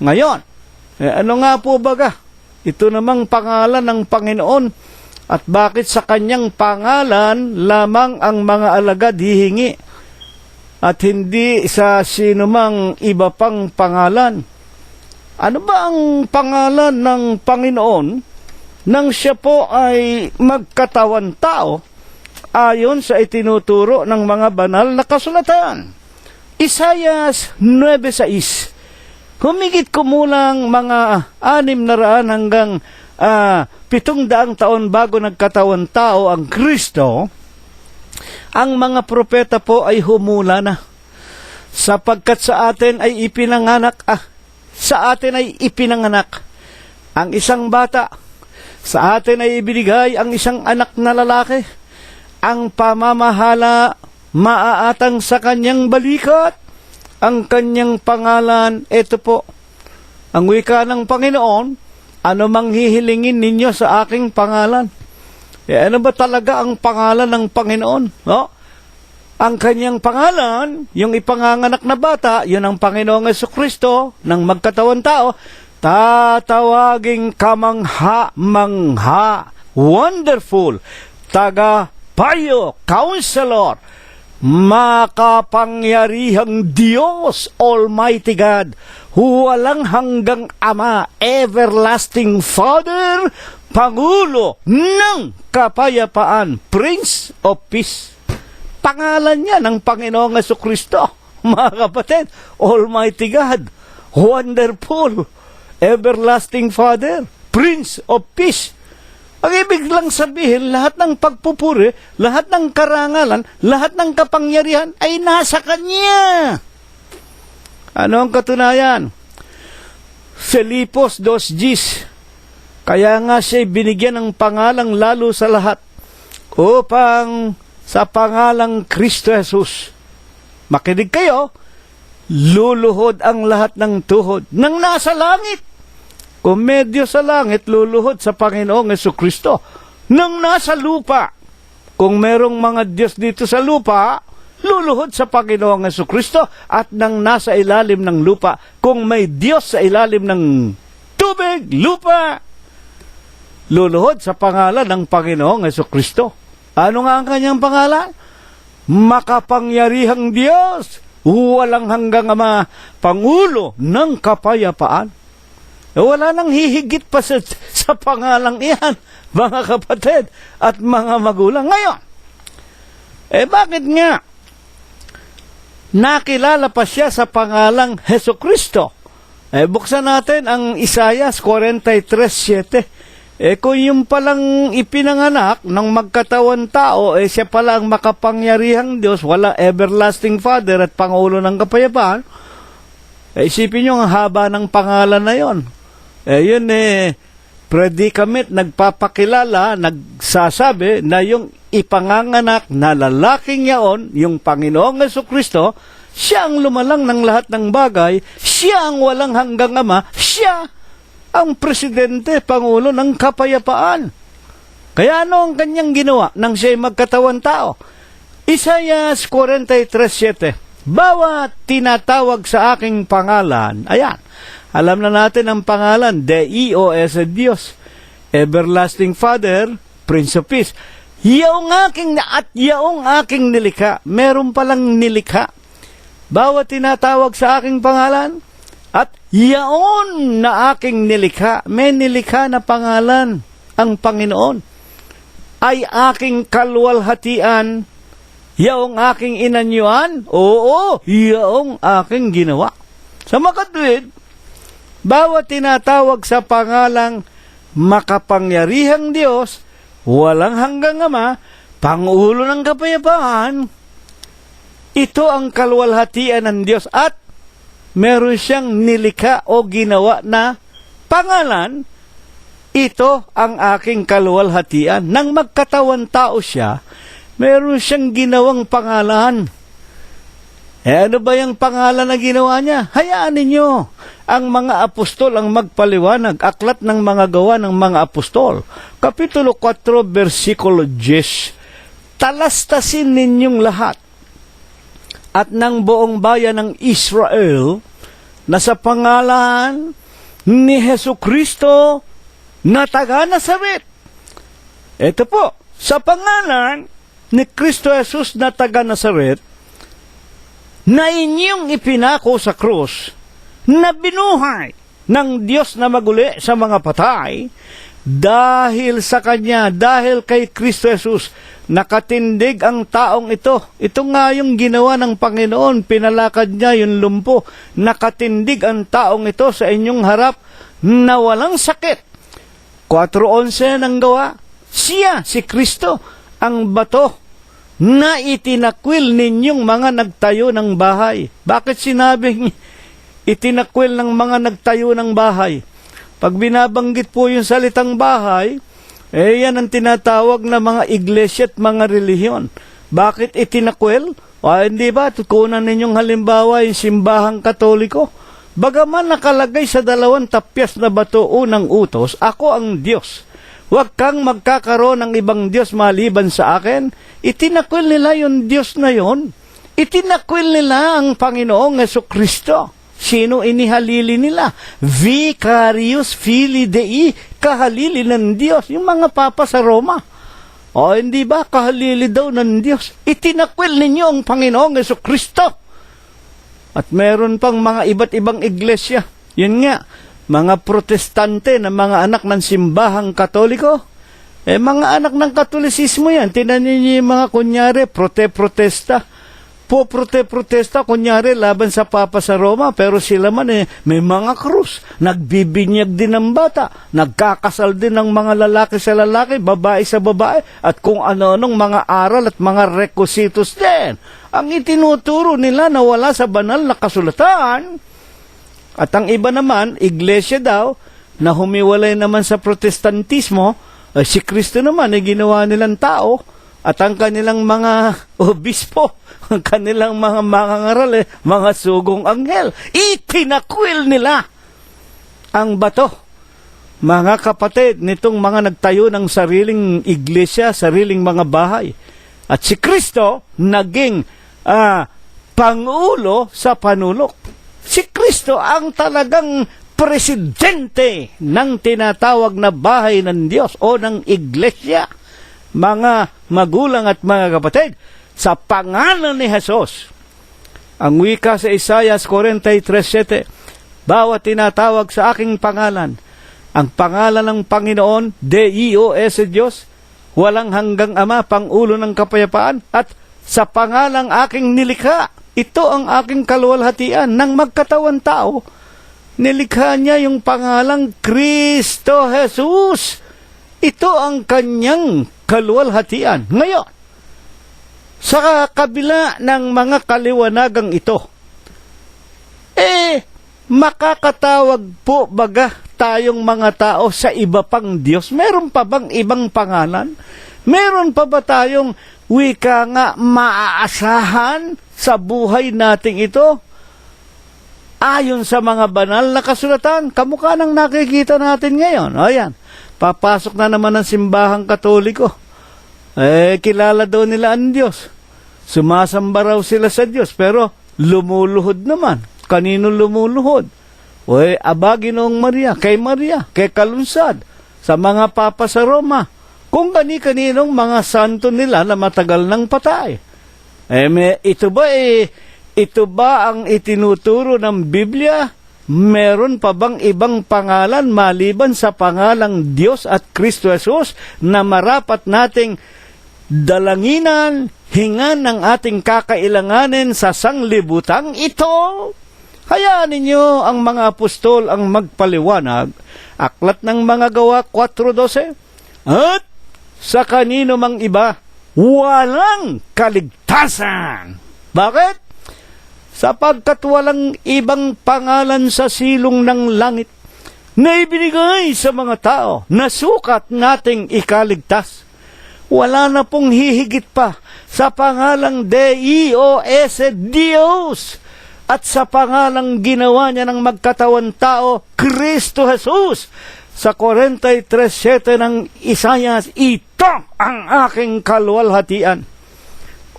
Ngayon, ano nga po baga? Ito namang pangalan ng Panginoon. At bakit sa kanyang pangalan lamang ang mga alagad hihingi? At hindi sa sinumang iba pang pangalan? Ano ba ang pangalan ng Panginoon nang siya po ay magkatawan tao ayon sa itinuturo ng mga banal na kasulatan? Isaiah 9:6. Humigit kumulang mga 600 hanggang 700 taon bago nagkatawan tao ang Kristo, ang mga propeta po ay humula na. Sapagkat sa atin ay ipinanganak ang isang bata. Sa atin ay ibinigay ang isang anak na lalaki. Ang pamamahala maaatang sa kanyang balikat. Ang kanyang pangalan, ito po, ang wika ng Panginoon, ano mang hihilingin ninyo sa aking pangalan? Ano ba talaga ang pangalan ng Panginoon? No? Ang kanyang pangalan, yung ipanganganak na bata, yun ang Panginoong Jesucristo, ng magkatawan tao, tatawaging kamangha-mangha, wonderful, taga-payo, counselor, makapangyarihang Diyos, Almighty God, walang hanggang Ama, everlasting Father, Pangulo ng Kapayapaan, Prince of Peace. Pangalan niya ng Panginoong Jesucristo, mga kapatid, Almighty God, Wonderful, Everlasting Father, Prince of Peace. Ang ibig lang sabihin, lahat ng pagpupuri, lahat ng karangalan, lahat ng kapangyarihan ay nasa Kanya. Ano ang katunayan? Filipos 2:10. Kaya nga siya binigyan ng pangalang lalo sa lahat, upang sa pangalang Kristo Jesus, makinig kayo, luluhod ang lahat ng tuhod ng nasa langit. Kung medyo sa langit, luluhod sa Panginoong Jesucristo. Nang nasa lupa, kung merong mga Diyos dito sa lupa, luluhod sa Panginoong Jesucristo. At nang nasa ilalim ng lupa, kung may Diyos sa ilalim ng tubig, lupa, luluhod sa pangalan ng Panginoong Jesucristo. Ano nga ang kanyang pangalan? Makapangyarihang Diyos, walang hanggang Ama, Pangulo ng Kapayapaan. Wala nang hihigit pa sa pangalang iyan, mga kapatid at mga magulang. Ngayon, bakit nga nakilala pa siya sa pangalang Heso Kristo. Buksan natin ang Isaias 43:7. Kung yung palang ipinanganak ng magkatawan tao, siya pala ang makapangyarihang Diyos, wala everlasting Father at Pangulo ng Kapayapaan, isipin nyo ang haba ng pangalan na yon. Yun predicament, nagpapakilala, nagsasabi na yung ipanganganak na lalaking yaon, yung Panginoong Jesucristo, siya ang lumalang ng lahat ng bagay, siya ang walang hanggang Ama, siya ang presidente, pangulo ng kapayapaan. Kaya ano ang kanyang ginawa nang siya'y magkatawan tao? Isaiah 43:7. Bawat tinatawag sa aking pangalan, ayan, alam na natin ang pangalan, Deus, Diyos, Everlasting Father, Prince of Peace. Yaong aking nilikha, meron palang nilikha. Bawat tinatawag sa aking pangalan, at yaon na aking nilikha, may nilikha na pangalan, ang Panginoon, ay aking kalwalhatian, yaong aking inanyuan, oo, yaong aking ginawa. Sa makatwid, bawat tinatawag sa pangalang makapangyarihang Diyos, walang hanggang Ama, Pangulo ng Kapayapaan, ito ang kalwalhatian ng Diyos at meron siyang nilikha o ginawa na pangalan, ito ang aking kaluwalhatian. Nang magkatawan tao siya, meron siyang ginawang pangalan. Ano ba yung pangalan na ginawa niya? Hayaan ninyo ang mga apostol ang magpaliwanag. Aklat ng mga gawa ng mga apostol. Kapitulo 4, versikulo 10. Talastasin ninyong lahat at ng buong bayan ng Israel na sa pangalan ni Hesu Kristo na taga Nazaret. Ito po, sa pangalan ni Kristo Jesus na taga Nazaret, na inyong ipinako sa krus, na binuhay ng Diyos na maguli sa mga patay, dahil sa Kanya, dahil kay Kristo Jesus, nakatindig ang taong ito. Ito nga yung ginawa ng Panginoon, pinalakad niya yung lumpo. Nakatindig ang taong ito sa inyong harap na walang sakit. 4:11 ng gawa, siya, si Kristo, ang bato na itinakwil ninyong mga nagtayo ng bahay. Bakit sinabing itinakwil ng mga nagtayo ng bahay? Pag binabanggit po yung salitang bahay, yan ang tinatawag na mga iglesia at mga relihiyon. Bakit itinakwil? Hindi ba? Tukunan ninyong halimbawa yung simbahang Katoliko. Bagaman nakalagay sa 2 tapyas na bato unang utos, ako ang Diyos. Huwag kang magkakaroon ng ibang Diyos maliban sa akin. Itinakwil nila yung Diyos na yon. Itinakwil nila ang Panginoong Jesucristo. Sino inihalili nila? Vicarius Filii Dei, kahalili ng Diyos. Yung mga papa sa Roma. Hindi ba? Kahalili daw ng Diyos. Itinakwil ninyo ang Panginoong Jesucristo. At meron pang mga iba't ibang iglesia. Yun nga, mga protestante na mga anak ng simbahang Katoliko. Mga anak ng Katolisismo yan. Tinan niyo yung mga kunyari, protesta. Protesta, kunyari, laban sa Papa sa Roma, pero sila man may mga krus. Nagbibinyag din ng bata. Nagkakasal din ng mga lalaki sa lalaki, babae sa babae, at kung ano-anong mga aral at mga requisitos din. Ang itinuturo nila na wala sa banal na kasulatan. At ang iba naman, iglesia daw, na humiwalay naman sa protestantismo, si Kristo naman ay ginawa nilang tao, at ang kanilang mga obispo, ang kanilang mga mangangaral, mga sugong anghel, itinakwil nila ang bato. Mga kapatid, nitong mga nagtayo ng sariling iglesia, sariling mga bahay. At si Kristo naging pangulo sa panulok. Si Kristo ang talagang presidente ng tinatawag na bahay ng Diyos o ng iglesia. Mga magulang at mga kapatid, sa pangalan ni Jesus, ang wika sa Isaiah 43:7, bawat tinatawag sa aking pangalan, ang pangalan ng Panginoon, Deus, Diyos, walang hanggang Ama, Pangulo ng Kapayapaan, at sa pangalang aking nilikha, ito ang aking kaluwalhatian. Nang magkatawan tao, nilikha niya yung pangalang Kristo Jesus. Ito ang kanyang kaluwalhatian. Ngayon, sa kabila ng mga kaliwanagang ito, makakatawag po baga tayong mga tao sa iba pang Diyos? Meron pa bang ibang pangalan? Meron pa ba tayong wika nga maaasahan sa buhay nating ito? Ayon sa mga banal na kasulatan, kamukha ng nakikita natin ngayon. Ayan, papasok na naman ang simbahang Katoliko. Kilala daw nila ang Diyos. Sumasamba raw sila sa Diyos, pero lumuluhod naman. Kanino lumuluhod? Ginoong Maria, kay Kalunsad, sa mga papa sa Roma, kung kani-kaninong mga santo nila na matagal nang patay. Ito ba ang itinuturo ng Biblia? Meron pa bang ibang pangalan maliban sa pangalang Diyos at Kristo Jesus na marapat nating dalanginan, hingan ng ating kakailanganin sa sanglibutang ito? Hayaan ninyo ang mga apostol ang magpaliwanag. Aklat ng mga Gawa 4:12. At sa kanino mang iba, walang kaligtasan. Bakit? Sapagkat walang ibang pangalan sa silong ng langit na ibinigay sa mga tao na sukat nating ikaligtas. Wala na pong hihigit pa sa pangalang Dios, Diyos, at sa pangalang ginawa niya ng magkatawan tao, Kristo Jesus. Sa 43:7 ng Isaias, ito ang aking kaluwalhatian.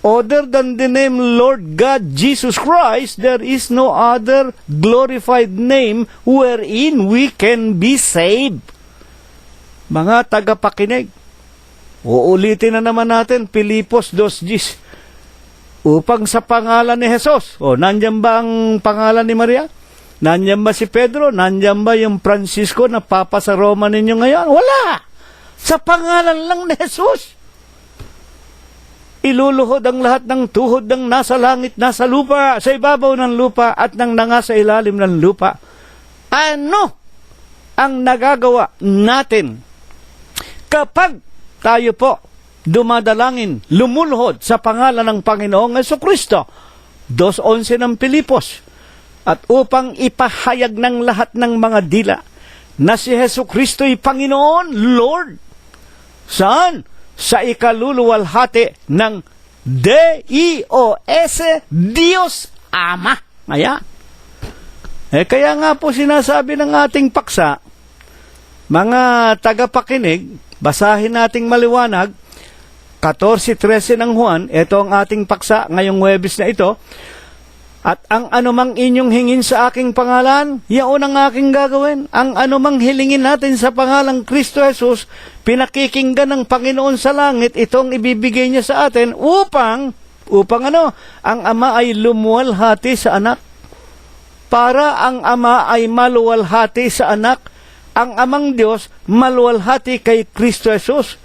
Other than the name Lord God Jesus Christ, there is no other glorified name wherein we can be saved. Mga tagapakinig, uulitin na naman natin Pilipos 2:10. Upang sa pangalan ni Jesus, nandyan ba ang pangalan ni Maria? Nandyan ba si Pedro? Nandyan ba yung Francisco na papa sa Roma ninyo ngayon? Wala! Sa pangalan lang ni Jesus. Iluluhod ang lahat ng tuhod ng nasa langit, nasa lupa, sa ibabaw ng lupa, at ng nanga sa ilalim ng lupa. Ano ang nagagawa natin kapag tayo po dumadalangin, lumuluhod sa pangalan ng Panginoong Jesucristo? 2:11 ng Pilipos. At upang ipahayag ng lahat ng mga dila na si Jesucristo'y Panginoon, Lord. Saan? Sa ikaluluwalhati ng Dios, Diyos Ama. Ayan. Kaya nga po sinasabi ng ating paksa, mga tagapakinig, basahin nating maliwanag, 14:13 ng Juan, ito ang ating paksa ngayong Huwebes na ito. At ang anumang inyong hingin sa aking pangalan, yaon ang aking gagawin. Ang anumang hilingin natin sa pangalang Kristo Jesus, pinakikinggan ng Panginoon sa langit, itong ibibigay niya sa atin upang ang Ama ay lumuwalhati sa anak. Para ang Ama ay maluwalhati sa anak, ang Amang Diyos maluwalhati kay Kristo Jesus.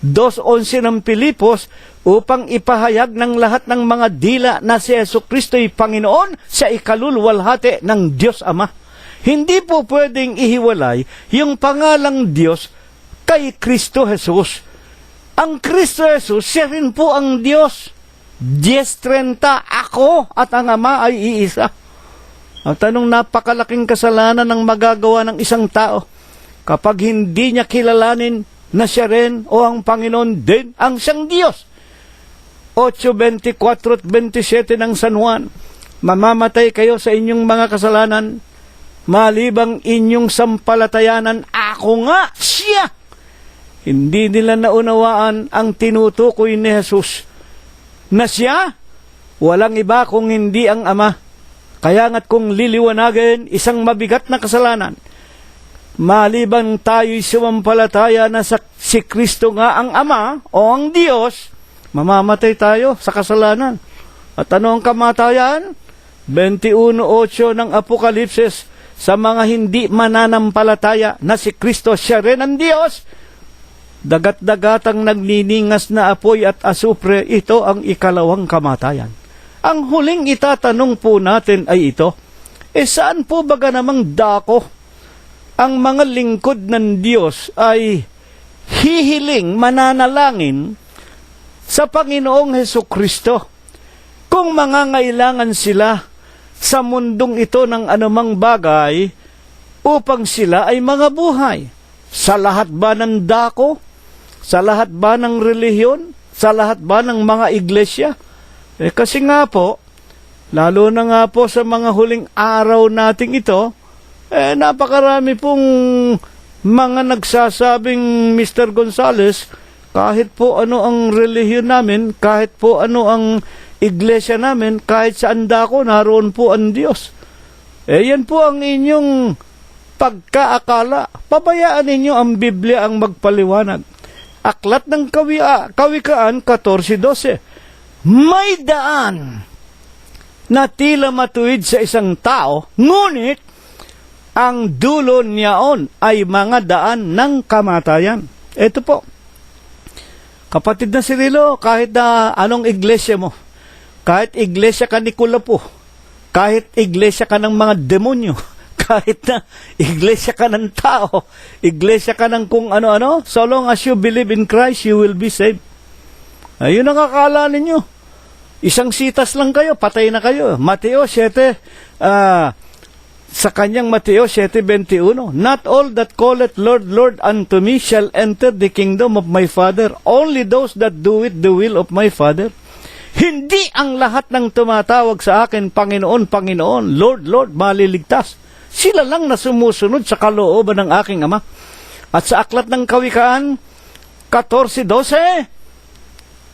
2:11 ng Pilipos, upang ipahayag ng lahat ng mga dila na si Jesucristo'y Panginoon sa ikaluluwalhati ng Diyos Ama. Hindi po pwedeng ihiwalay yung pangalang Diyos kay Kristo Jesus. Ang Kristo Jesus, siya rin po ang Diyos. 10:30, ako at ang Ama ay iisa. Ang tanong, napakalaking kasalanan ng magagawa ng isang tao kapag hindi niya kilalanin na siya rin o ang Panginoon din ang siyang Diyos. 8:24 at 27 ng San Juan, mamamatay kayo sa inyong mga kasalanan, malibang inyong sampalatayanan, ako nga siya. Hindi nila naunawaan ang tinutukoy ni Jesus, na siya, walang iba kung hindi ang Ama. Kaya nga't kung liliwanagin isang mabigat na kasalanan, maliban tayo'y sumampalataya na si Kristo nga ang Ama o ang Diyos, mamamatay tayo sa kasalanan. At ano ang kamatayan? 21:8 ng Apokalipsis, sa mga hindi mananampalataya na si Kristo siya rin ang Diyos, dagat-dagatang nagniningas na apoy at asupre, ito ang ikalawang kamatayan. Ang huling itatanong po natin ay ito, saan po baga namang dako ang mga lingkod ng Diyos ay hihiling, mananalangin sa Panginoong Hesukristo kung mangangailangan sila sa mundong ito ng anumang bagay upang sila ay mga buhay? Sa lahat ba ng dako? Sa lahat ba ng relihiyon? Sa lahat ba ng mga iglesia? Kasi nga po, lalo na nga po sa mga huling araw nating ito, napakarami pong mga nagsasabing, Mr. Gonzales, kahit po ano ang relihiyon namin, kahit po ano ang iglesia namin, kahit saan dako, naroon po ang Diyos. Yan po ang inyong pagkaakala. Pabayaan ninyo ang Biblia ang magpaliwanag. Aklat ng Kawikaan 14:12. May daan na tila matuwid sa isang tao, ngunit ang dulo niyaon ay mga daan ng kamatayan. Ito po, kapatid na Cirilo, kahit na anong iglesia mo, kahit iglesia ka ni Kulapo, kahit iglesia ka ng mga demonyo, kahit na iglesia ka ng tao, iglesia ka ng kung ano-ano, so long as you believe in Christ, you will be saved. Ayun ang akala ninyo. Isang sitas lang kayo, patay na kayo. Mateo 7, sa kanyang Mateo 7:21, not all that calleth Lord, Lord unto me shall enter the kingdom of my Father, only those that do it the will of my Father. Hindi ang lahat ng tumatawag sa akin, Panginoon, Panginoon, Lord, Lord, maliligtas. Sila lang na sumusunod sa kalooban ng aking Ama. At sa aklat ng Kawikaan 14:12,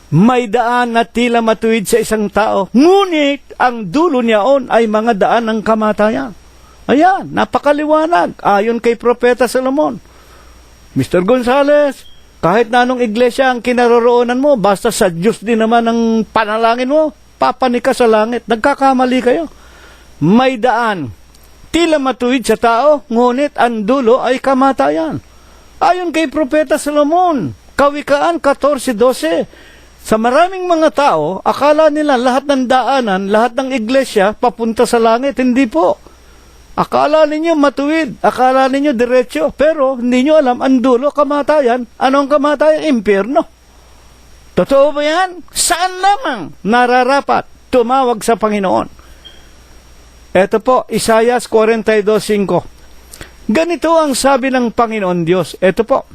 may daan na tila matuwid sa isang tao, ngunit ang dulo niyaon ay mga daan ng kamatayan. Ayan, napakaliwanag, ayon kay Propeta Solomon. Mr. Gonzales, kahit na anong iglesia ang kinaroroonan mo, basta sa Diyos din naman ang panalangin mo, papanik ka sa langit. Nagkakamali kayo. May daan, tila matuwid sa tao, ngunit ang dulo ay kamatayan. Ayon kay Propeta Solomon, Kawikaan 14:12, sa maraming mga tao, akala nila lahat ng daanan, lahat ng iglesia, papunta sa langit. Hindi po. Akala ninyo matuwid, akala ninyo diretso, pero hindi nyo alam, ang dulo, kamatayan. Anong kamatayan? Impyerno. Totoo ba yan? Saan lamang nararapat tumawag sa Panginoon? Ito po, Isaiah 42:5. Ganito ang sabi ng Panginoon Diyos. Ito po,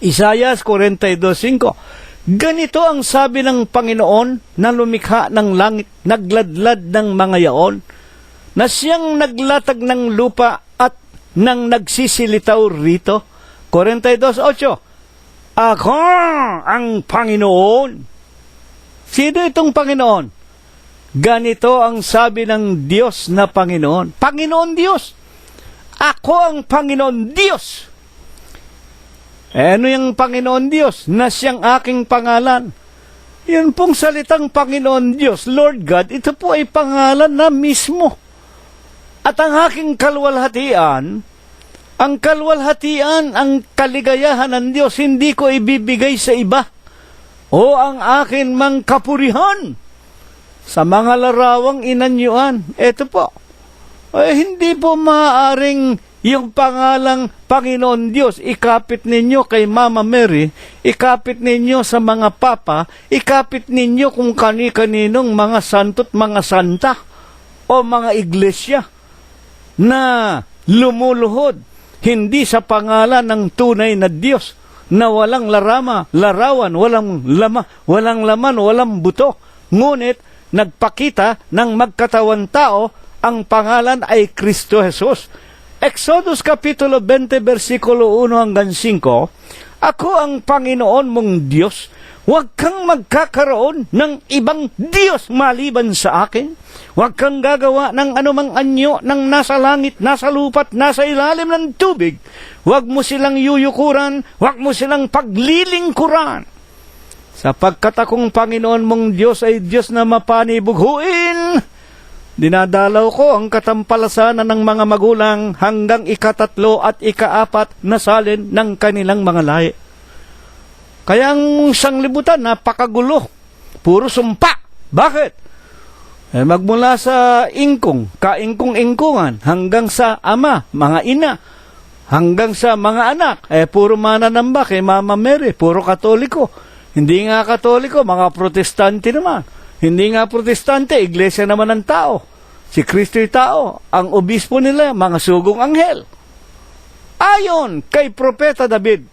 Isaiah 42:5. Ganito ang sabi ng Panginoon na lumikha ng langit, nagladlad ng mga yaon, na siyang naglatag ng lupa at nang nagsisilitaw rito. 42:8. Ako ang Panginoon. Sino itong Panginoon? Ganito ang sabi ng Diyos na Panginoon. Panginoon Diyos. Ako ang Panginoon Diyos. Ano yung Panginoon Diyos na siyang aking pangalan? Yun pong salitang Panginoon Diyos, Lord God, ito po ay pangalan na mismo. At ang aking kalwalhatian, ang kaligayahan ng Diyos, hindi ko ibibigay sa iba. O ang akin mang kapurihan sa mga larawang inanyuan. Ito po, hindi po maaaring yung pangalang Panginoon Diyos, ikapit ninyo kay Mama Mary, ikapit ninyo sa mga papa, ikapit ninyo kung kani-kaninong mga santo't mga santa o mga iglesia na lumuluhod hindi sa pangalan ng tunay na Diyos na walang larawan, walang laman, walang buto. Ngunit nagpakita ng magkatawan tao, ang pangalan ay Kristo Jesus. Exodus Kapitulo 20, versikulo 1 hanggang 5, Ako ang Panginoon mong Diyos, huwag kang magkakaroon ng ibang Diyos maliban sa akin. Huwag kang gagawa ng anumang anyo ng nasa langit, nasa lupa't nasa ilalim ng tubig. Huwag mo silang yuyukuran, huwag mo silang paglilingkuran. Sapagkat akong Panginoon mong Diyos ay Diyos na mapanibughuin. Dinadalaw ko ang katampalasanan ng mga magulang hanggang ika-3 at ika-4 na salin ng kanilang mga lahi. Kaya ang sanglibutan, napakagulo. Puro sumpa. Bakit? Magmula sa ingkong, kaingkong-ingkungan, hanggang sa ama, mga ina, hanggang sa mga anak, puro mananamba kay Mama Mary, puro Katoliko. Hindi nga Katoliko, mga Protestante naman. Hindi nga Protestante, iglesia naman ng tao. Si Kristo'y tao. Ang obispo nila, mga sugong anghel. Ayon kay Propeta David,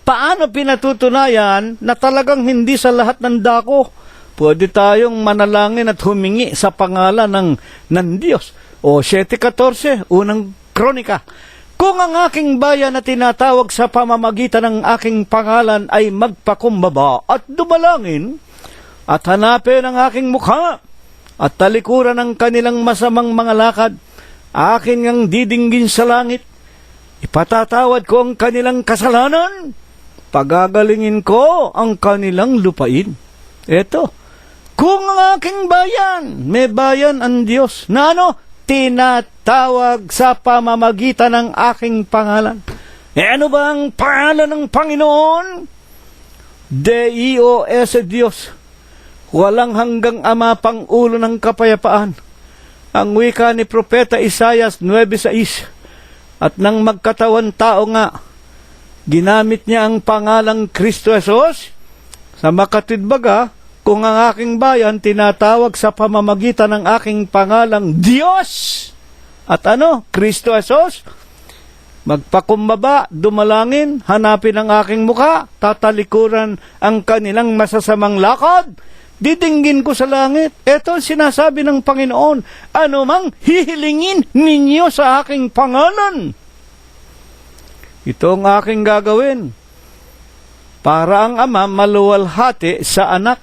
paano pinatutunayan na talagang hindi sa lahat ng dako pwede tayong manalangin at humingi sa pangalan ng Diyos? O 7:14, unang kronika. Kung ang aking bayan na tinatawag sa pamamagitan ng aking pangalan ay magpakumbaba at dumalangin at hanapin ang aking mukha at talikuran ng kanilang masamang mga lakad, akin ngang didinggin sa langit, ipatatawad ko ang kanilang kasalanan, pagagalingin ko ang kanilang lupain. Eto, kung ang aking bayan, may bayan ang Diyos na tinatawag sa pamamagitan ng aking pangalan. Ano ba ang pangalan ng Panginoon? Dios, Diyos. Walang hanggang ama, Pangulo ng kapayapaan. Ang wika ni Propeta Isaias 9:6. At nang magkatawan tao nga, ginamit niya ang pangalang Kristo Jesus. Sa makatidbaga, kung ang aking bayan tinatawag sa pamamagitan ng aking pangalang Diyos at Kristo Jesus, magpakumbaba, dumalangin, hanapin ang aking mukha, tatalikuran ang kanilang masasamang lakad, didinggin ko sa langit. Ito ang sinasabi ng Panginoon, anumang hihilingin ninyo sa aking pangalan, ito ang aking gagawin. Para ang ama maluwalhati sa anak.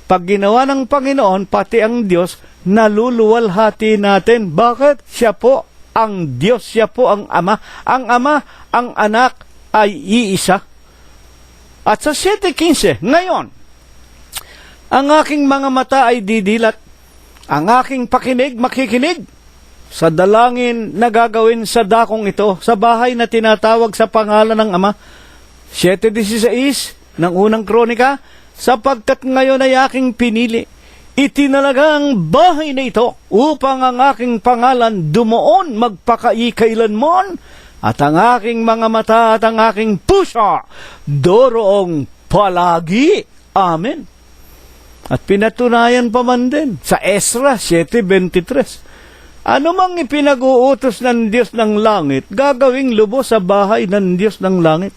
Pag ginawa ng Panginoon, pati ang Diyos, naluluwalhati natin. Bakit? Siya po ang Diyos, siya po ang Ama. Ang Ama, ang Anak ay iisa. At sa 7:15, ngayon, ang aking mga mata ay didilat, ang aking pakinig makikinig sa dalangin na gagawin sa dakong ito, sa bahay na tinatawag sa pangalan ng Ama. 7:16 ng unang kronika, sapagkat ngayon ay aking pinili, itinalaga ang bahay na ito upang ang aking pangalan dumuon magpakaikailanman, at ang aking mga mata at ang aking puso doroong palagi. Amen. At pinatunayan pa man din sa Ezra 7:23. Ano mang ipinag-uutos ng Diyos ng langit, gagawing lubos sa bahay ng Diyos ng langit.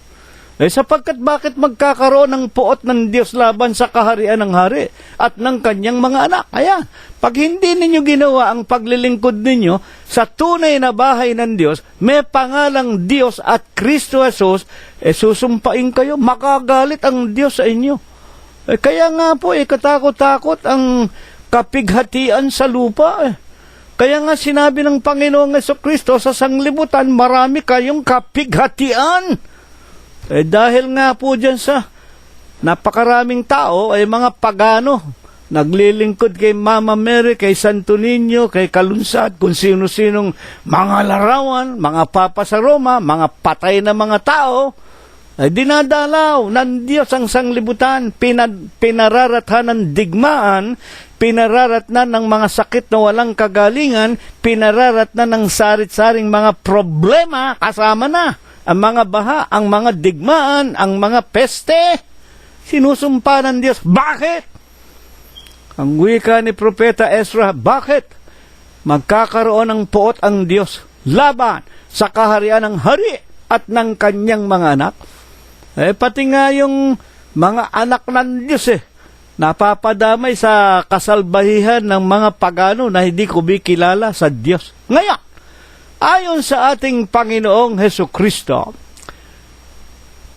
Sapagkat bakit magkakaroon ng puot ng Diyos laban sa kaharian ng hari at ng kanyang mga anak? Kaya, pag hindi ninyo ginawa ang paglilingkod ninyo sa tunay na bahay ng Diyos, may pangalang Diyos at Kristo Jesus, susumpain kayo, makagalit ang Diyos sa inyo. Kaya nga po, katakot-takot ang kapighatian sa lupa. Kaya nga sinabi ng Panginoong Jesucristo sa sanglibutan, marami kayong kapighatian. Dahil nga po dyan sa napakaraming tao ay mga pagano, naglilingkod kay Mama Mary, kay Santo Niño, kay Kalunsad, kung sino-sinong mga larawan, mga papa sa Roma, mga patay na mga tao, ay dinadalaw ng Diyos ang sanglibutan, pinararathan ng digmaan, pinararatnan ng mga sakit na walang kagalingan, pinararatnan ng sarit-saring mga problema, kasama na ang mga baha, ang mga digmaan, ang mga peste, sinusumpa ng Diyos. Bakit? Ang wika ni Propeta Ezra, bakit? Magkakaroon ng puot ang Diyos laban sa kaharian ng hari at ng kanyang mga anak. Pati nga yung mga anak ng Diyos napapadamay sa kasalbahihan ng mga pagano na hindi kumikilala sa Diyos. Ngayon, ayon sa ating Panginoong Hesukristo,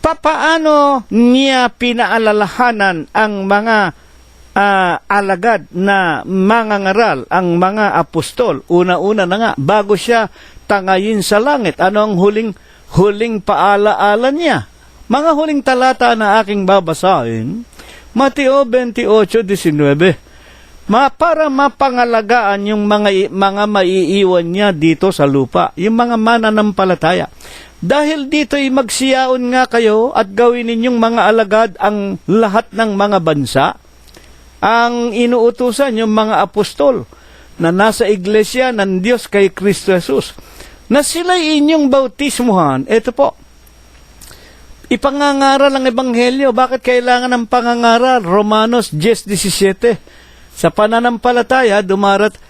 papaano niya pinaalalahanan ang mga alagad na mangangaral, ang mga apostol? Una-una na nga, bago siya tangayin sa langit, ano ang huling paalaala niya? Mga huling talata na aking babasahin, Mateo 28:19. Para mapangalagaan yung mga maiiwan niya dito sa lupa, yung mga mananampalataya. Dahil dito'y magsiyaon nga kayo at gawin ninyong mga alagad ang lahat ng mga bansa. ang inuutusan yung mga apostol na nasa iglesia ng Diyos kay Kristo Jesus, na sila'y inyong bautismuhan. Ito po, ipangangaral ang ebanghelyo. Bakit kailangan ng pangangaral? Romanos 10:17. Sa pananampalataya,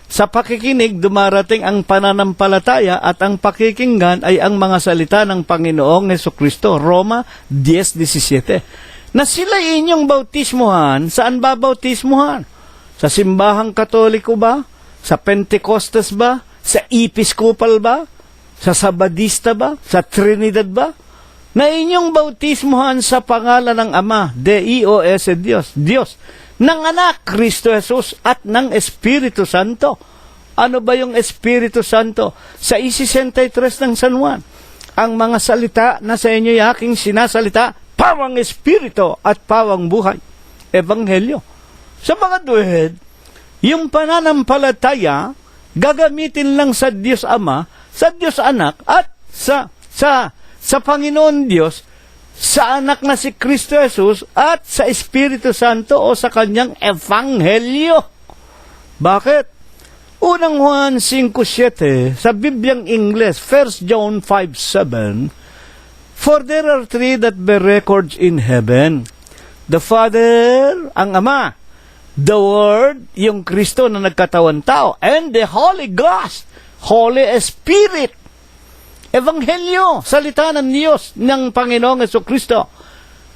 sa pakikinig, dumarating ang pananampalataya at ang pakikinggan ay ang mga salita ng Panginoong Hesukristo. Roma 10:17. Na sila inyong bautismuhan, saan ba bautismuhan? Sa simbahang katoliko ba? Sa Pentecostes ba? Sa Episcopal ba? Sa Sabadista ba? Sa Trinidad ba? Na inyong bautismuhan sa pangalan ng Ama, Deus, Diyos, ng Anak, Kristo Jesus, at ng Espiritu Santo. Ano ba yung Espiritu Santo? Sa 63 ng San Juan, ang mga salita na sa inyo aking sinasalita, pawang Espiritu at pawang buhay. Ebanghelyo. Sa mga duhed, yung pananampalataya, gagamitin lang sa Diyos Ama, sa Diyos Anak, at sa Panginoon Diyos, sa anak na si Kristo Jesus, at sa Espiritu Santo o sa kanyang Ebanghelyo. Bakit? Unang Juan 5:7, sa Bibliang Ingles, 1 John 5:7, for there are three that bear records in heaven. The Father, ang Ama, the Word, yung Kristo na nagkatawan tao, and the Holy Ghost, Holy Spirit. Ebanghelyo, salita ng Diyos ng Panginoong Hesukristo.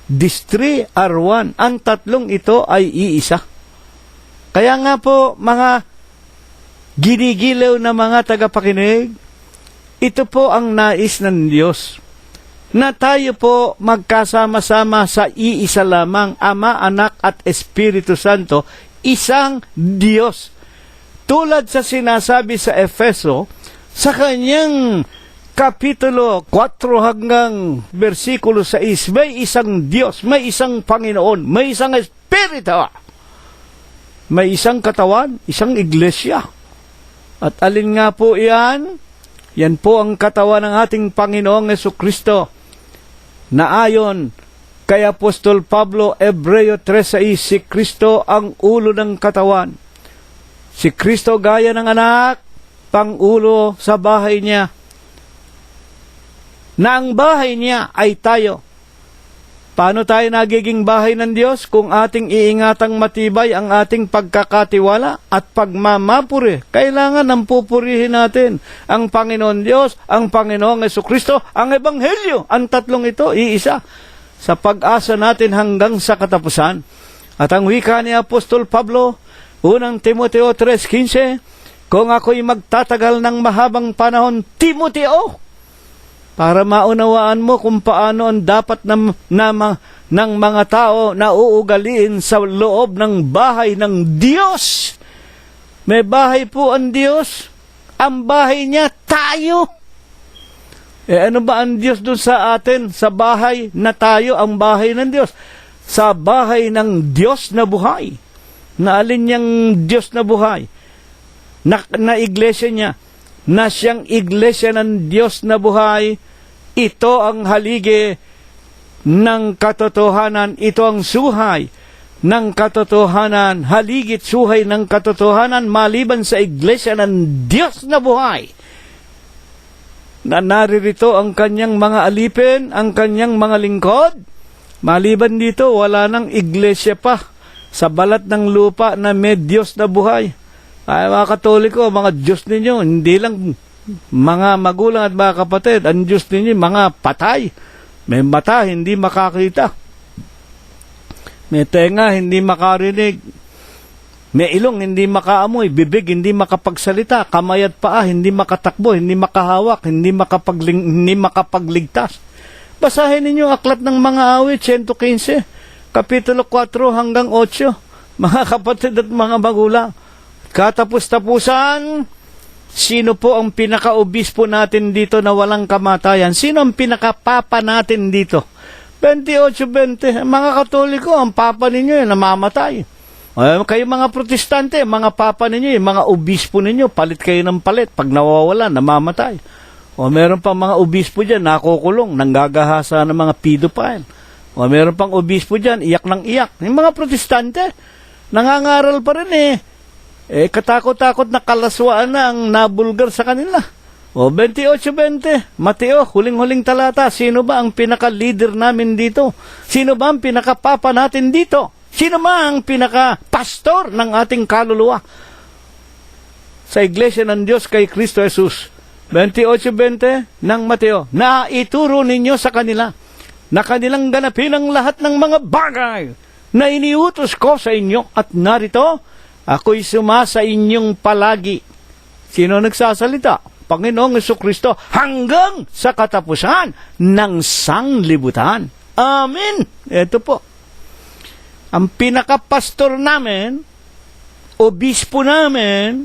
These three are one. Ang tatlong ito ay iisa. Kaya nga po, mga ginigilaw na mga tagapakinig, ito po ang nais ng Diyos, na tayo po magkasama-sama sa iisa lamang, Ama, Anak at Espiritu Santo, isang Diyos. Tulad sa sinasabi sa Efeso, sa kanyang Kapitulo 4 hanggang versikulo 6, may isang Diyos, may isang Panginoon, may isang Espiritu, may isang katawan, isang iglesia. At alin nga po iyan? Yan po ang katawan ng ating Panginoong Hesukristo, na ayon kay Apostol Pablo, Hebreo 3:6, si Kristo ang ulo ng katawan. Si Kristo gaya ng anak, pang-ulo sa bahay niya, na ang bahay niya ay tayo. Paano tayo nagiging bahay ng Diyos? Kung ating iingatang matibay ang ating pagkakatiwala at pagmamapuri. Kailangan ng pupurihin natin ang Panginoon Diyos, ang Panginoong Hesukristo, ang Ebanghelyo. Ang tatlong ito, iisa, sa pag-asa natin hanggang sa katapusan. At ang wika ni Apostol Pablo, unang Timoteo 3:15, kung ako'y magtatagal ng mahabang panahon, Timoteo, para maunawaan mo kung paano ang dapat ng mga tao na uugaliin sa loob ng bahay ng Diyos. May bahay po ang Diyos. Ang bahay niya, tayo. Ano ba ang Diyos doon sa atin? Sa bahay na tayo, ang bahay ng Diyos. Sa bahay ng Diyos na buhay. Na alin niyang Diyos na buhay? Na iglesia niya. Na siyang iglesia ng Diyos na buhay. Ito ang haligi ng katotohanan. Ito ang suhay ng katotohanan. Haligit suhay ng katotohanan maliban sa iglesia ng Diyos na buhay. Na naririto ang kanyang mga alipin, ang kanyang mga lingkod. Maliban dito, wala nang iglesia pa sa balat ng lupa na may Diyos na buhay. Ay, mga Katoliko, mga Diyos ninyo, hindi lang mga magulang at mga kapatid, ang Diyos ninyo, mga patay. May mata, hindi makakita. May tenga, hindi makarinig. May ilong, hindi makaamoy. Bibig, hindi makapagsalita. Kamay at paa, hindi makatakbo, hindi makahawak, hindi makapagligtas. Basahin ninyo aklat ng mga awit, 115, Kapitulo 4 hanggang 8. Mga kapatid at mga magulang. Katapos-tapusan, sino po ang pinaka-obispo natin dito na walang kamatayan? Sino ang pinaka-papa natin dito? 28-20. Mga Katoliko, ang papa ninyo namamatay. Kayo mga Protestante, mga papa ninyo, mga obispo ninyo, palit kayo ng palit. Pag nawawala, namamatay. O meron pang mga obispo dyan, nakukulong, nanggagahasa ng mga pedophile. O meron pang obispo dyan, iyak ng iyak. Yung mga Protestante, nangangaral pa rin eh. Katakot-takot na kalaswaan na ang nabulgar sa kanila. O, 28-20, Mateo, huling-huling talata, sino ba ang pinaka-leader namin dito? Sino ba ang pinaka-papa natin dito? Sino ba ang pinaka-pastor ng ating kaluluwa? Sa Iglesia ng Diyos kay Kristo Jesus. 28-20 ng Mateo, na ituro ninyo sa kanila na kanilang ganapin ang lahat ng mga bagay na iniutos ko sa inyo, at narito, ako'y sumasa inyong palagi. Sino nagsasalita? Panginoong Jesucristo hanggang sa katapusan ng sanglibutan. Amen. Ito po. Ang pinakapastor namin, obispo namin,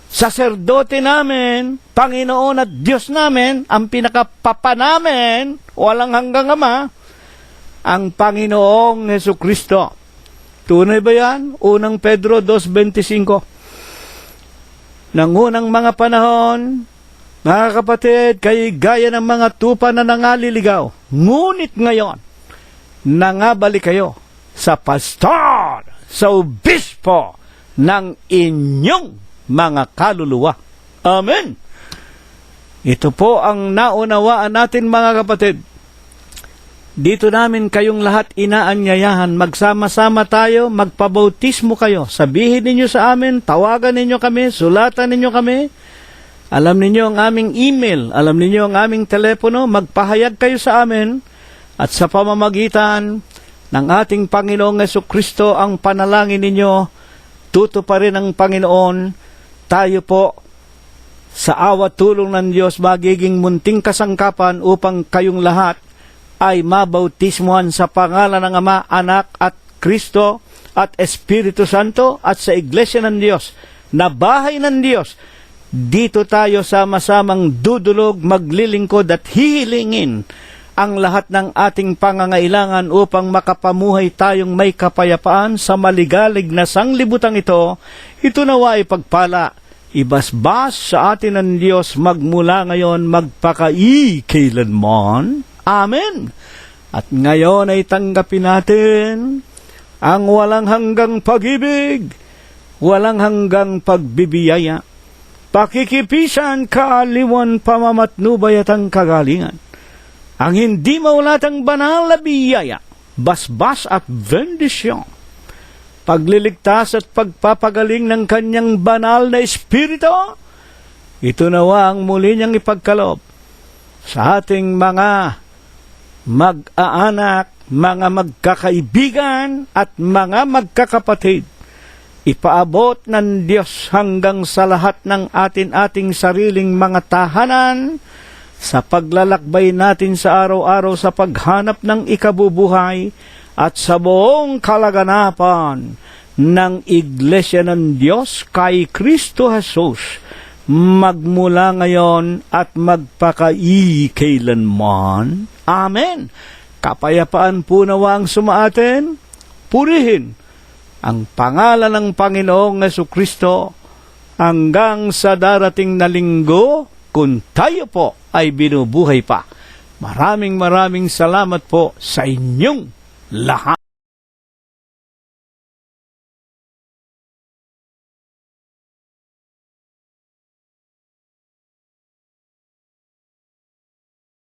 saserdote namin, Panginoon at Diyos namin, ang pinakapapa namin, walang hanggang Ama, ang Panginoong Jesucristo. Tunay ba yan? Unang Pedro 2:25. Nang unang mga panahon, mga kapatid, kayo gaya ng mga tupa na nangaliligaw. Ngunit ngayon, nangabalik kayo sa pastor, sa obispo ng inyong mga kaluluwa. Amen. Ito po ang naunawaan natin, mga kapatid. Dito namin kayong lahat inaanyayahan. Magsama-sama tayo, magpabautismo kayo. Sabihin ninyo sa amin, tawagan ninyo kami, sulatan ninyo kami. Alam ninyo ang aming email, alam ninyo ang aming telepono, magpahayag kayo sa amin, at sa pamamagitan ng ating Panginoong Jesucristo ang panalangin ninyo, tutuparin ang Panginoon. Tayo po, sa awat tulong ng Diyos, magiging munting kasangkapan upang kayong lahat ay mabautismuhan sa pangalan ng Ama, Anak at Kristo at Espiritu Santo, at sa Iglesia ng Diyos, na bahay ng Diyos. Dito tayo sama-samang dudulog, maglilingkod at hihilingin ang lahat ng ating pangangailangan upang makapamuhay tayong may kapayapaan sa maligalig na sanglibutang ito. Ito nawa ay pagpala, ibasbas sa atin ng Diyos magmula ngayon, magpakailanman. Amen. At ngayon ay tanggapin natin ang walang hanggang pag-ibig, walang hanggang pagbibiyaya, pakikipisan, kaaliwan, pamamatnubay at ang kagalingan, ang hindi maulatang banal na biyaya, basbas at bendisyon, pagliligtas at pagpapagaling ng kanyang banal na espiritu. Ito nawa ang muli niyang ipagkaloob sa ating mga mag-aanak, mga magkakaibigan at mga magkakapatid. Ipaabot ng Diyos hanggang sa lahat ng ating sariling mga tahanan sa paglalakbay natin sa araw-araw sa paghanap ng ikabubuhay at sa buong kalaganapan ng Iglesia ng Diyos kay Kristo Jesus, magmula ngayon at magpakailanman. Amen. Kapayapaan po nawa ang sumaatin, purihin ang pangalan ng Panginoong Jesucristo hanggang sa darating na linggo, kung tayo po ay binubuhay pa. Maraming salamat po sa inyong lahat.